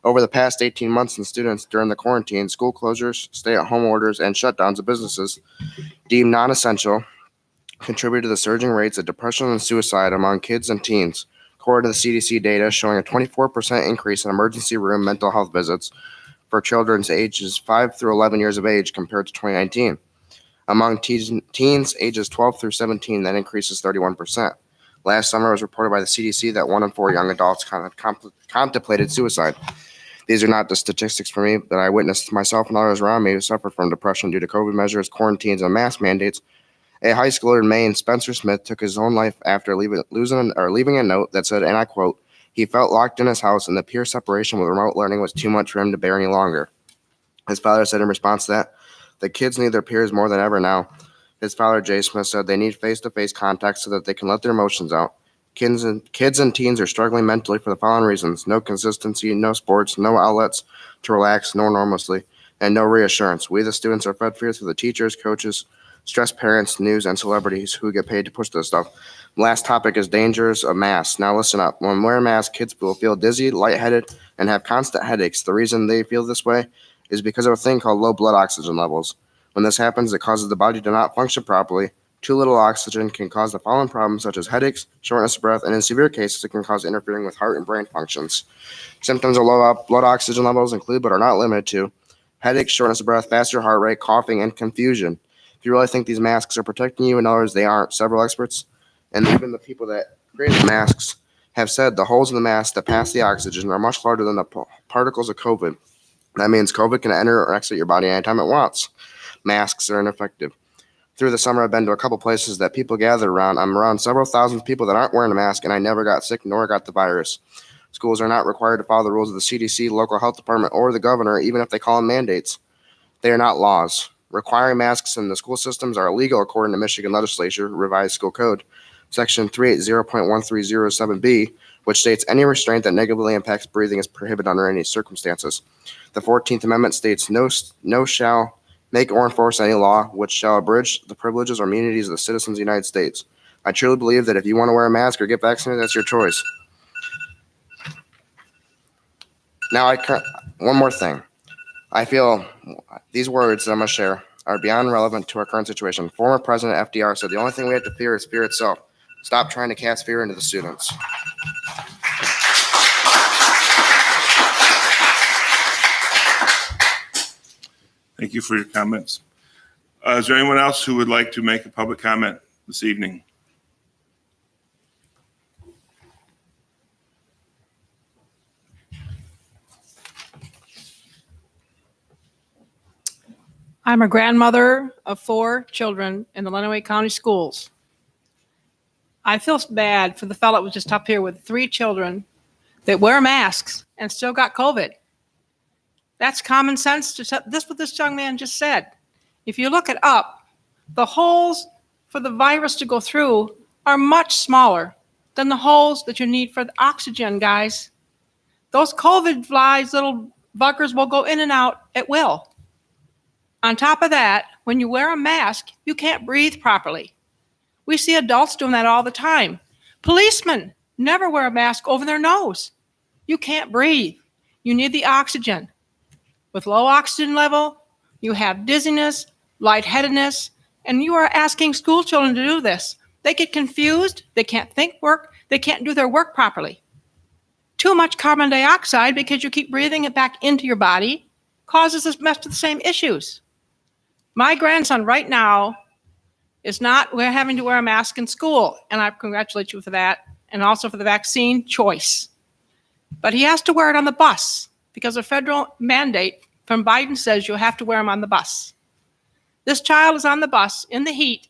Over the past 18 months, and students during the quarantine, school closures, stay-at-home orders, and shutdowns of businesses deemed non-essential contributed to the surging rates of depression and suicide among kids and teens, according to the CDC data showing a 24% increase in emergency room mental health visits for children ages 5 through 11 years of age compared to 2019. Among teens ages 12 through 17, that increase is 31%. Last summer, it was reported by the CDC that 1 in 4 young adults contemplated suicide. These are not the statistics for me, but I witnessed myself and others around me who suffered from depression due to COVID measures, quarantines, and mask mandates. A high schooler in Maine, Spencer Smith, took his own life after leaving a note that said, and I quote, "He felt locked in his house and the peer separation with remote learning was too much for him to bear any longer." His father said in response to that, "The kids need their peers more than ever now. His father, Jay Smith, said they need face-to-face contact so that they can let their emotions out. Kids and teens are struggling mentally for the following reasons: no consistency, no sports, no outlets to relax, no normalcy, and no reassurance. We, the students, are fed fears for the teachers, coaches, stressed parents, news, and celebrities who get paid to push this stuff. Last topic is dangers of masks. Now listen up. When wearing masks, kids will feel dizzy, lightheaded, and have constant headaches. The reason they feel this way is because of a thing called low blood oxygen levels. When this happens, it causes the body to not function properly. Too little oxygen can cause the following problems such as headaches, shortness of breath, and in severe cases, it can cause interfering with heart and brain functions. Symptoms of low blood oxygen levels include, but are not limited to, headaches, shortness of breath, faster heart rate, coughing, and confusion. If you really think these masks are protecting you and others, they aren't. Several experts, and even the people that created masks, have said the holes in the mask that pass the oxygen are much larger than the particles of COVID. That means COVID can enter or exit your body anytime it wants. Masks are ineffective. Through the summer, I've been to a couple places that people gather around. I'm around several thousand people that aren't wearing a mask, and I never got sick nor got the virus. Schools are not required to follow the rules of the CDC, local health department, or the governor, even if they call them mandates. They are not laws. Requiring masks in the school systems are illegal according to Michigan legislature, revised school code, section 380.1307B, which states any restraint that negatively impacts breathing is prohibited under any circumstances. The 14th Amendment states no shall make or enforce any law which shall abridge the privileges or immunities of the citizens of the United States. I truly believe that if you want to wear a mask or get vaccinated, that's your choice. Now, one more thing. I feel these words that I'm going to share are beyond relevant to our current situation. Former President FDR said the only thing we have to fear is fear itself. Stop trying to cast fear into the students. Thank you for your comments. Is there anyone else who would like to make a public comment this evening? I'm a grandmother of 4 children in the Lenawee County Schools. I feel bad for the fellow that was just up here with 3 children that wear masks and still got COVID. That's common sense. This what this young man just said. If you look it up, the holes for the virus to go through are much smaller than the holes that you need for the oxygen, guys. Those COVID flies, little buggers, will go in and out at will. On top of that, when you wear a mask, you can't breathe properly. We see adults doing that all the time. Policemen never wear a mask over their nose. You can't breathe. You need the oxygen. With low oxygen level, you have dizziness, lightheadedness, and you are asking school children to do this. They get confused. They can't think work. They can't do their work properly. Too much carbon dioxide, because you keep breathing it back into your body, causes us much of the same issues. My grandson right now is not having to wear a mask in school, and I congratulate you for that, and also for the vaccine choice. But he has to wear it on the bus because a federal mandate from Biden says you have to wear them on the bus. This child is on the bus in the heat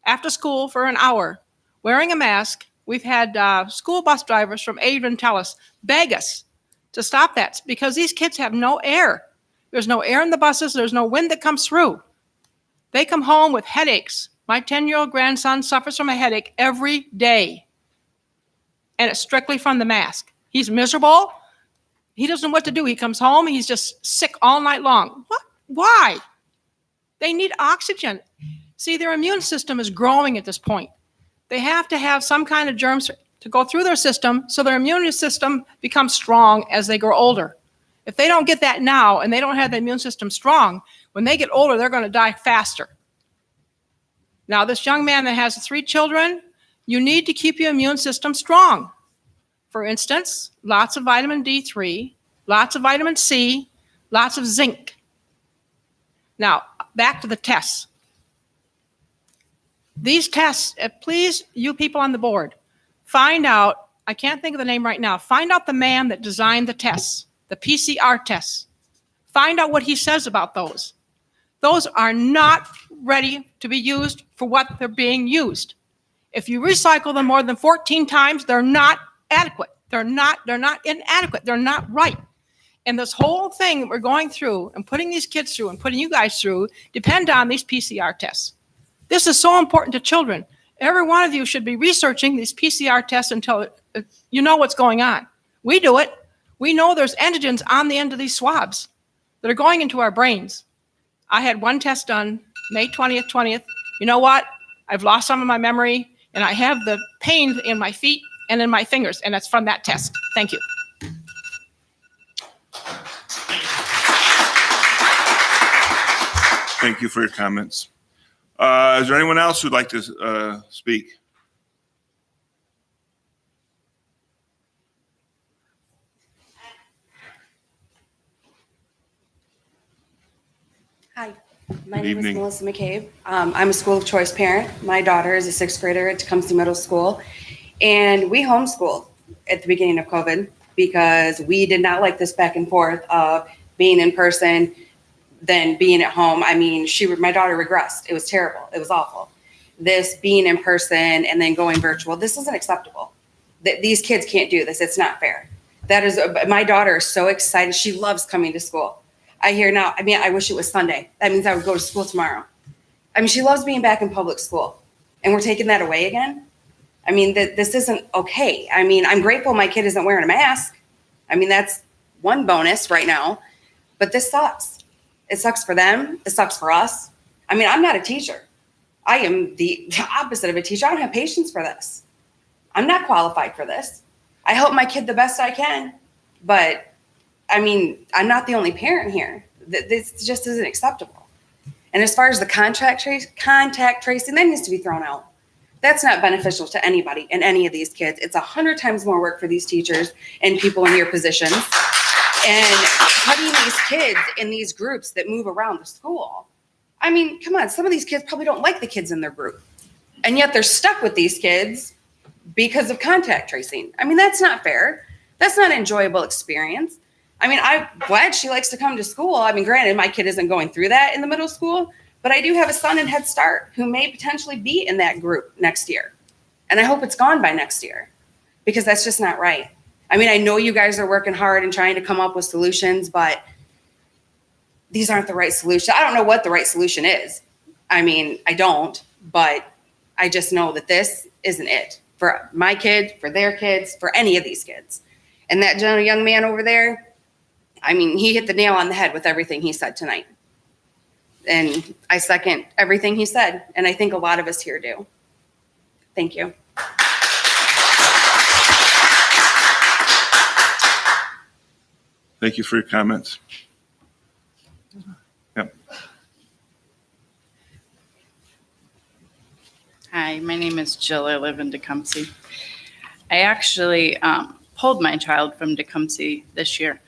after school for an hour wearing a mask. We've had school bus drivers from Avon tell us, beg us to stop that because these kids have no air. There's no air in the buses. There's no wind that comes through. They come home with headaches. My 10-year-old grandson suffers from a headache every day, and it's strictly from the mask. He's miserable. He doesn't know what to do. He comes home, he's just sick all night long. What? Why? They need oxygen. See, their immune system is growing at this point. They have to have some kind of germs to go through their system so their immune system becomes strong as they grow older. If they don't get that now and they don't have the immune system strong, when they get older, they're going to die faster. Now, this young man that has 3 children, you need to keep your immune system strong. For instance, lots of vitamin D3, lots of vitamin C, lots of zinc. Now, back to the tests. These tests, please, you people on the board, find out, I can't think of the name right now, find out the man that designed the tests, the PCR tests. Find out what he says about those. Those are not ready to be used for what they're being used. If you recycle them more than 14 times, they're not adequate. They're not inadequate. They're not right. And this whole thing that we're going through and putting these kids through and putting you guys through depend on these PCR tests. This is so important to children. Every one of you should be researching these PCR tests until you know what's going on. We do it. We know there's antigens on the end of these swabs that are going into our brains. I had one test done May 20th. You know what? I've lost some of my memory, and I have the pain in my feet and in my fingers, and that's from that test. Thank you. Thank you for your comments. Is there anyone else who'd like to speak? Hi, my Good name is evening. Melissa McCabe. I'm a school of choice parent. My daughter is a sixth grader at Tecumseh Middle School, and we homeschooled at the beginning of COVID because we did not like this back and forth of being in person, then being at home. I mean, my daughter regressed. It was terrible. It was awful. This being in person and then going virtual, this isn't acceptable. These kids can't do this. It's not fair. My daughter is so excited. She loves coming to school. I hear now, I wish it was Sunday. That means I would go to school tomorrow. She loves being back in public school, and we're taking that away again. This isn't okay. I'm grateful my kid isn't wearing a mask. That's one bonus right now, but this sucks. It sucks for them. It sucks for us. I'm not a teacher. I am the opposite of a teacher. I don't have patience for this. I'm not qualified for this. I help my kid the best I can, but I'm not the only parent here. This just isn't acceptable. And as far as the contact tracing, that needs to be thrown out. That's not beneficial to anybody and any of these kids. It's 100 times more work for these teachers and people in your positions. And putting these kids in these groups that move around the school. Come on, some of these kids probably don't like the kids in their group. And yet they're stuck with these kids because of contact tracing. That's not fair. That's not an enjoyable experience. I'm glad she likes to come to school. Granted, my kid isn't going through that in the middle school, but I do have a son in Head Start who may potentially be in that group next year. And I hope it's gone by next year because that's just not right. I know you guys are working hard and trying to come up with solutions, but these aren't the right solution. I don't know what the right solution is. I don't, but I just know that this isn't it for my kid, for their kids, for any of these kids. And that young man over there, he hit the nail on the head with everything he said tonight. And I second everything he said. And I think a lot of us here do. Thank you. Thank you for your comments. Yep. Hi, my name is Jill. I live in Tecumseh. I actually pulled my child from Tecumseh this year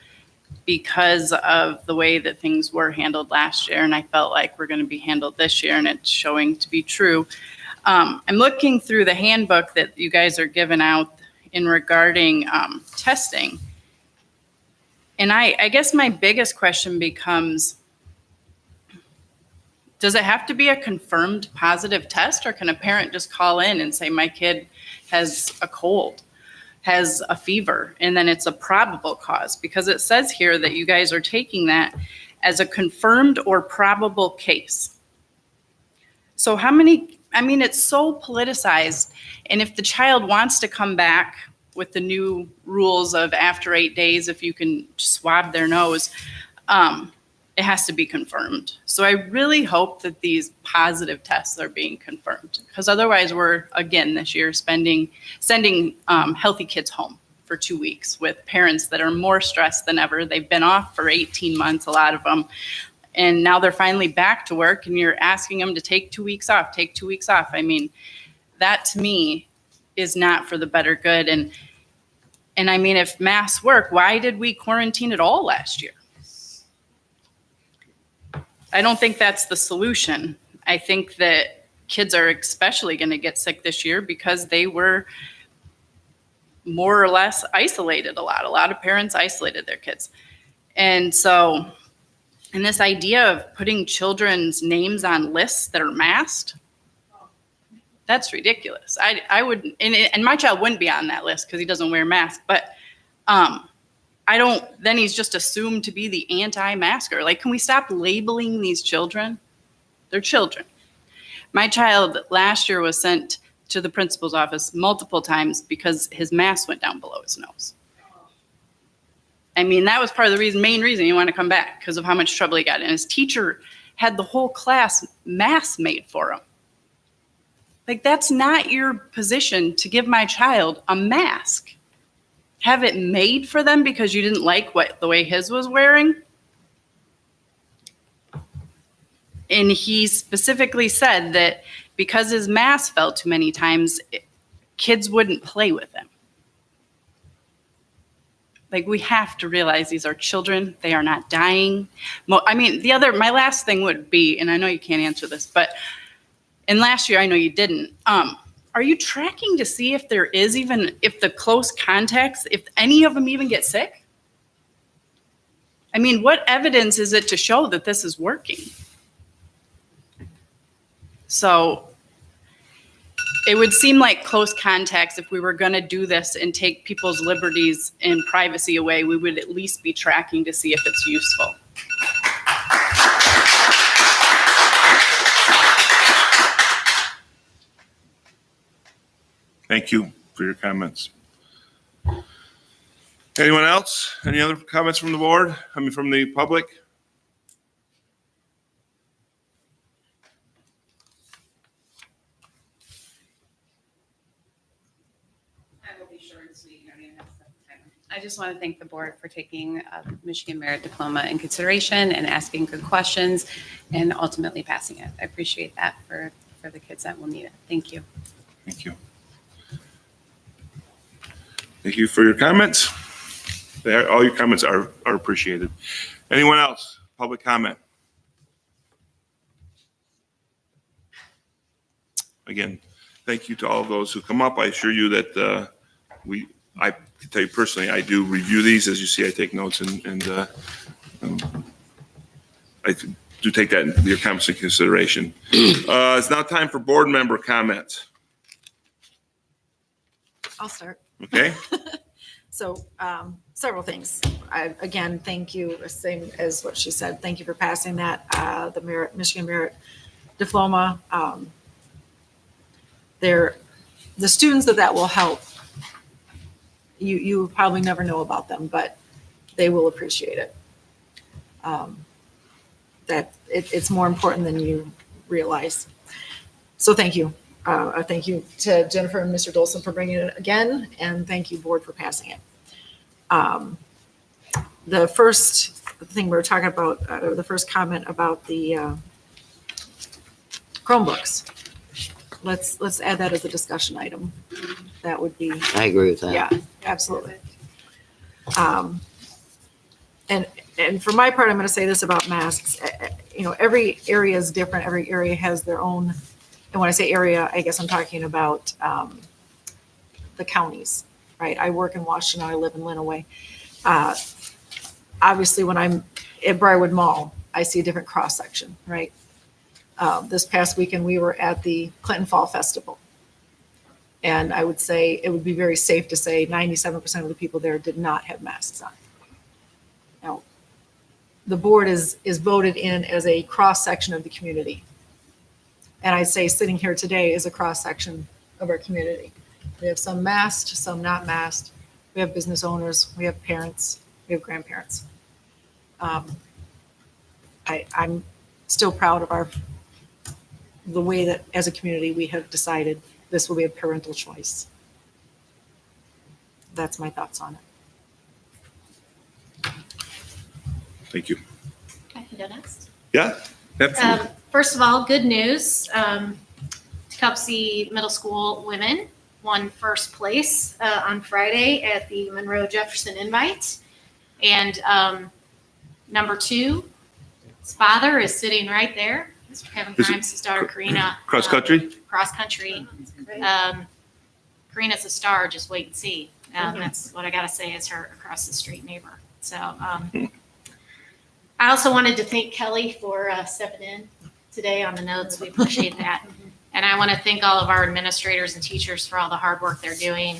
because of the way that things were handled last year, and I felt like we're going to be handled this year, and it's showing to be true. I'm looking through the handbook that you guys are giving out in regarding testing, and I guess my biggest question becomes, does it have to be a confirmed positive test, or can a parent just call in and say, my kid has a cold, has a fever, and then it's a probable cause? Because it says here that you guys are taking that as a confirmed or probable case. So how many, it's so politicized. And if the child wants to come back with the new rules of after 8 days, if you can swab their nose, it has to be confirmed. So I really hope that these positive tests are being confirmed, because otherwise we're, again, this year sending healthy kids home for 2 weeks with parents that are more stressed than ever. They've been off for 18 months, a lot of them. And now they're finally back to work, and you're asking them to take 2 weeks off, take 2 weeks off. That to me is not for the better good. And if masks work, why did we quarantine at all last year? I don't think that's the solution. I think that kids are especially going to get sick this year because they were more or less isolated a lot. A lot of parents isolated their kids. And so, and this idea of putting children's names on lists that are masked, that's ridiculous. I would, and my child wouldn't be on that list because he doesn't wear a mask, but then he's just assumed to be the anti-masker. Like, can we stop labeling these children? They're children. My child last year was sent to the principal's office multiple times because his mask went down below his nose. I mean, that was part of the main reason he wanted to come back, because of how much trouble he got. And his teacher had the whole class masks made for him. Like, that's not your position to give my child a mask. Have it made for them because you didn't like the way his was wearing. And he specifically said that because his mask fell too many times, kids wouldn't play with him. Like, we have to realize these are children. They are not dying. I mean, my last thing would be, and I know you can't answer this, but, and last year I know you didn't, are you tracking to see if there is if the close contacts, if any of them even get sick? I mean, what evidence is it to show that this is working? So it would seem like close contacts, if we were going to do this and take people's liberties and privacy away, we would at least be tracking to see if it's useful. Thank you for your comments. Anyone else? Any other comments from the board? From the public? I just want to thank the board for taking a Michigan Merit Diploma in consideration and asking good questions and ultimately passing it. I appreciate that for the kids that will need it. Thank you. Thank you. Thank you for your comments. All your comments are appreciated. Anyone else? Public comment? Again, thank you to all of those who come up. I assure you that I can tell you personally, I do review these. As you see, I take notes and I do take your comments into consideration. It's now time for board member comments. I'll start. Okay. So several things. Again, thank you, same as what she said. Thank you for passing that, the Michigan Merit Diploma. The students that will help, you probably never know about them, but they will appreciate it. That it's more important than you realize. So thank you. Thank you to Jennifer and Mr. Dolson for bringing it again, and thank you, board, for passing it. The first thing we were talking about, the first comment about the Chromebooks. Let's add that as a discussion item. That would be. I agree with that. Yeah, absolutely. And for my part, I'm going to say this about masks. Every area is different. Every area has their own. And when I say area, I guess I'm talking about the counties, right? I work in Washington. I live in Lenawee. Obviously, when I'm at Briarwood Mall, I see a different cross section, right? This past weekend, we were at the Clinton Fall Festival. And I would say it would be very safe to say 97% of the people there did not have masks on. Now, the board is voted in as a cross section of the community. And I'd say sitting here today is a cross section of our community. We have some masked, some not masked. We have business owners, we have parents, we have grandparents. I'm still proud of the way that as a community we have decided this will be a parental choice. That's my thoughts on it. Thank you. I can go next. Yeah, absolutely. First of all, good news. Tecumseh Middle School women won first place on Friday at the Monroe Jefferson Invite. And number 2, his father is sitting right there. Mr. Kevin Grimes, his daughter Karina. Cross country? Cross country. Karina's a star, just wait and see. That's what I got to say as her across the street neighbor. So I also wanted to thank Kelly for stepping in today on the notes. We appreciate that. And I want to thank all of our administrators and teachers for all the hard work they're doing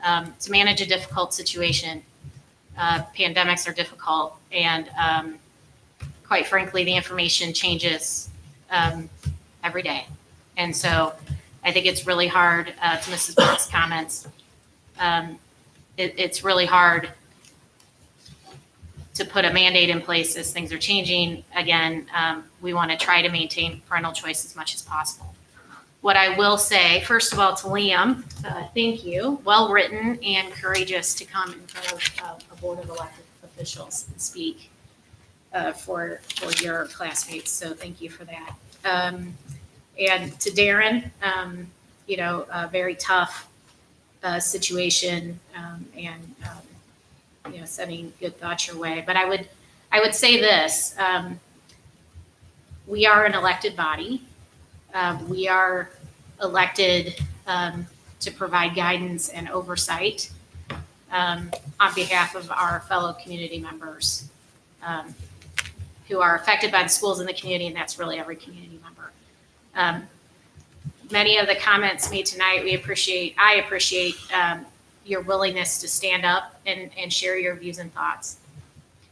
to manage a difficult situation. Pandemics are difficult, and quite frankly, the information changes every day. And so I think it's really hard, to Mrs. Burke's comments, it's really hard to put a mandate in place as things are changing. Again, we want to try to maintain parental choice as much as possible. What I will say, first of all, to Liam, thank you. Well-written and courageous to come in front of a board of elected officials and speak for your classmates. So thank you for that. And to Darren, a very tough situation, and sending good thoughts your way. But I would say this: we are an elected body. We are elected to provide guidance and oversight on behalf of our fellow community members who are affected by the schools in the community, and that's really every community member. Many of the comments made tonight, I appreciate your willingness to stand up and share your views and thoughts.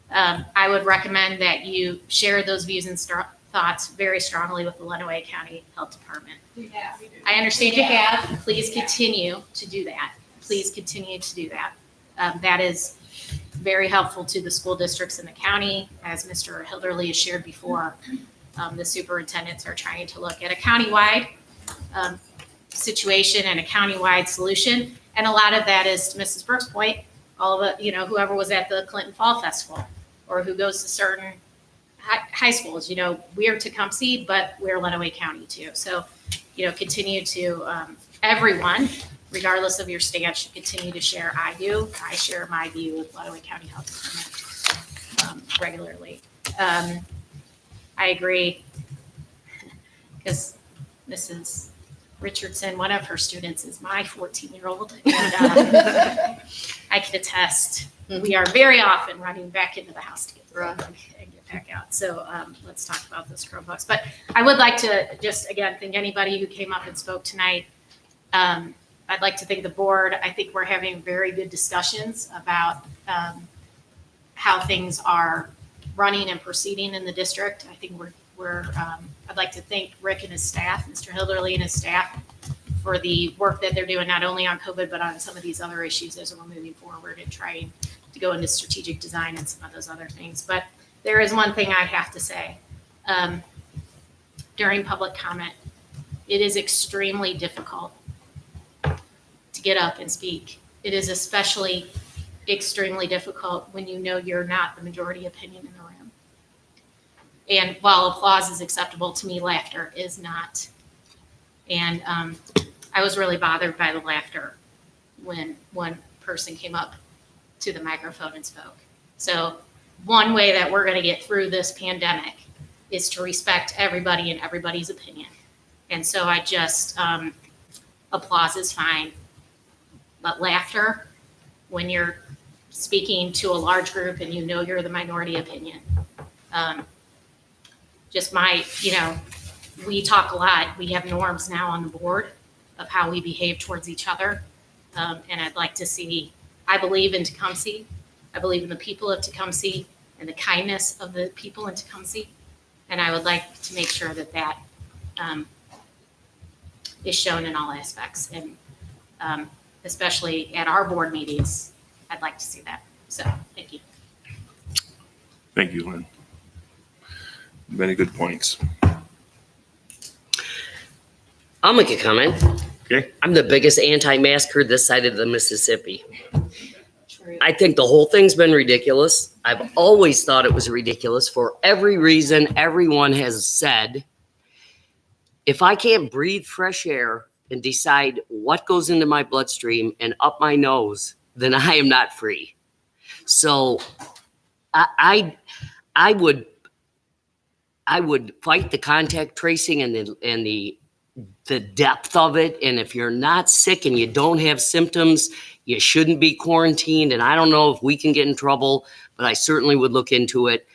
I would recommend that you share those views and thoughts very strongly with the Lenawee County Health Department. I understand you have. Please continue to do that. Please continue to do that. That is very helpful to the school districts in the county. As Mr. Hilderly has shared before, the superintendents are trying to look at a countywide situation and a countywide solution. And a lot of that is, to Mrs. Burke's point, all of it, whoever was at the Clinton Fall Festival or who goes to certain high schools, we're Tecumseh, but we're Lenawee County too. So, continue to, everyone, regardless of your stance, should continue to share. I share my view with Lenawee County Health Department regularly. I agree, because Mrs. Richardson, one of her students is my 14-year-old, and I can attest, we are very often running back into the house to get back out. So let's talk about those Chromebooks. But I would like to just, again, thank anybody who came up and spoke tonight. I'd like to thank the board. I think we're having very good discussions about how things are running and proceeding in the district. I think I'd like to thank Rick and his staff, Mr. Hilderly and his staff, for the work that they're doing, not only on COVID, but on some of these other issues as we're moving forward and trying to go into strategic design and some of those other things. But there is one thing I have to say. During public comment, it is extremely difficult to get up and speak. It is especially extremely difficult when you know you're not the majority opinion in the room. And while applause is acceptable, to me, laughter is not. And I was really bothered by the laughter when one person came up to the microphone and spoke. So one way that we're going to get through this pandemic is to respect everybody and everybody's opinion. And so I just, applause is fine, but laughter, when you're speaking to a large group and you're the minority opinion, we talk a lot. We have norms now on the board of how we behave towards each other. And I'd like to see, I believe in Tecumseh. I believe in the people of Tecumseh and the kindness of the people in Tecumseh. And I would like to make sure that is shown in all aspects. And especially at our board meetings, I'd like to see that. So thank you. Thank you, Lynn. Many good points. I'll make a comment. Okay. I'm the biggest anti-masker this side of the Mississippi. I think the whole thing's been ridiculous. I've always thought it was ridiculous for every reason everyone has said. If I can't breathe fresh air and decide what goes into my bloodstream and up my nose, then I am not free. So I would fight the contact tracing and the depth of it. And if you're not sick and you don't have symptoms, you shouldn't be quarantined. And I don't know if we can get in trouble, but I certainly would look into it.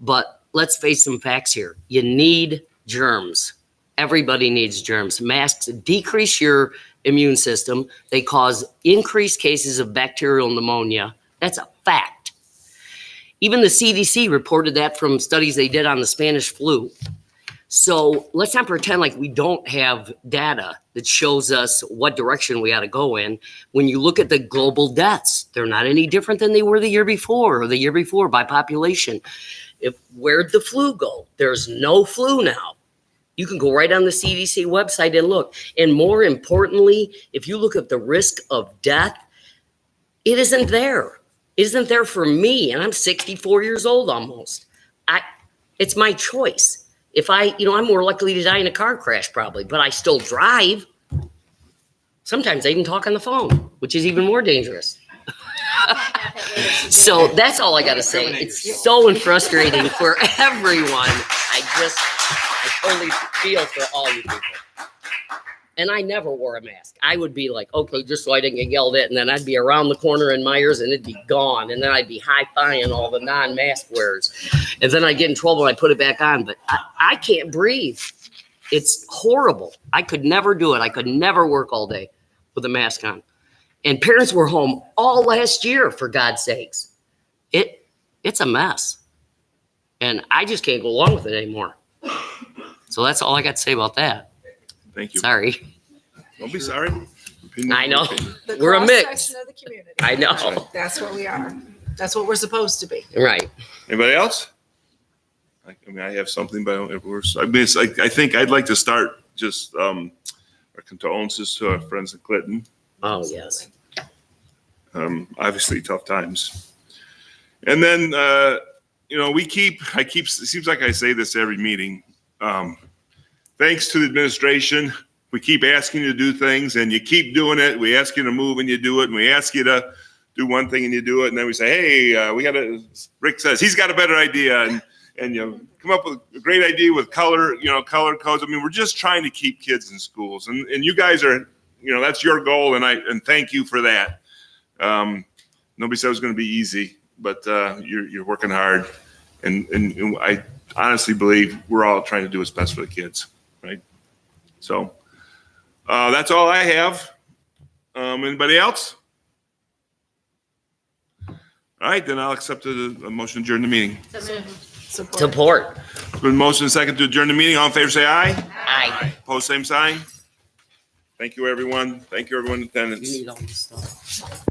But let's face some facts here. You need germs. Everybody needs germs. Masks decrease your immune system. They cause increased cases of bacterial pneumonia. That's a fact. Even the CDC reported that from studies they did on the Spanish flu. So let's not pretend like we don't have data that shows us what direction we ought to go in. When you look at the global deaths, they're not any different than they were the year before or the year before by population. Where'd the flu go? There's no flu now. You can go right on the CDC website and look. And more importantly, if you look at the risk of death, it isn't there. It isn't there for me. And I'm 64 years old almost. It's my choice. If I'm more likely to die in a car crash probably, but I still drive. Sometimes I even talk on the phone, which is even more dangerous. So that's all I got to say. It's so frustrating for everyone. I totally feel for all you people. And I never wore a mask. I would be like, okay, just so I didn't get yelled at. And then I'd be around the corner in Myers and it'd be gone. And then I'd be high-fiving all the non-mask wearers. And then I'd get in trouble and I'd put it back on. But I can't breathe. It's horrible. I could never do it. I could never work all day with a mask on. And parents were home all last year, for God's sakes. It's a mess. And I just can't go along with it anymore. So that's all I got to say about that. Thank you. Sorry. Don't be sorry. I know. The We're a mix. cross-section of the community. I know. That's what we are. That's what we're supposed to be. Right. Anybody else? I have something, but I think I'd like to start just our condolences to our friends in Clinton. Oh, yes. Obviously tough times. And then, it seems like I say this every meeting. Thanks to the administration, we keep asking you to do things and you keep doing it. We ask you to move and you do it. And we ask you to do one thing and you do it. And then we say, hey, Rick says he's got a better idea. And you come up with a great idea with color codes. I mean, we're just trying to keep kids in schools. And you guys are, that's your goal. And thank you for that. Nobody said it was going to be easy, but you're working hard. And I honestly believe we're all trying to do what's best for the kids. Right. So that's all I have. Anybody else? All right, then I'll accept a motion to adjourn the meeting. Support. Been motion and second to adjourn the meeting. All in favor, say aye. Aye. Opposed, same sign. Thank you, everyone. Thank you, everyone in attendance. You need all this stuff.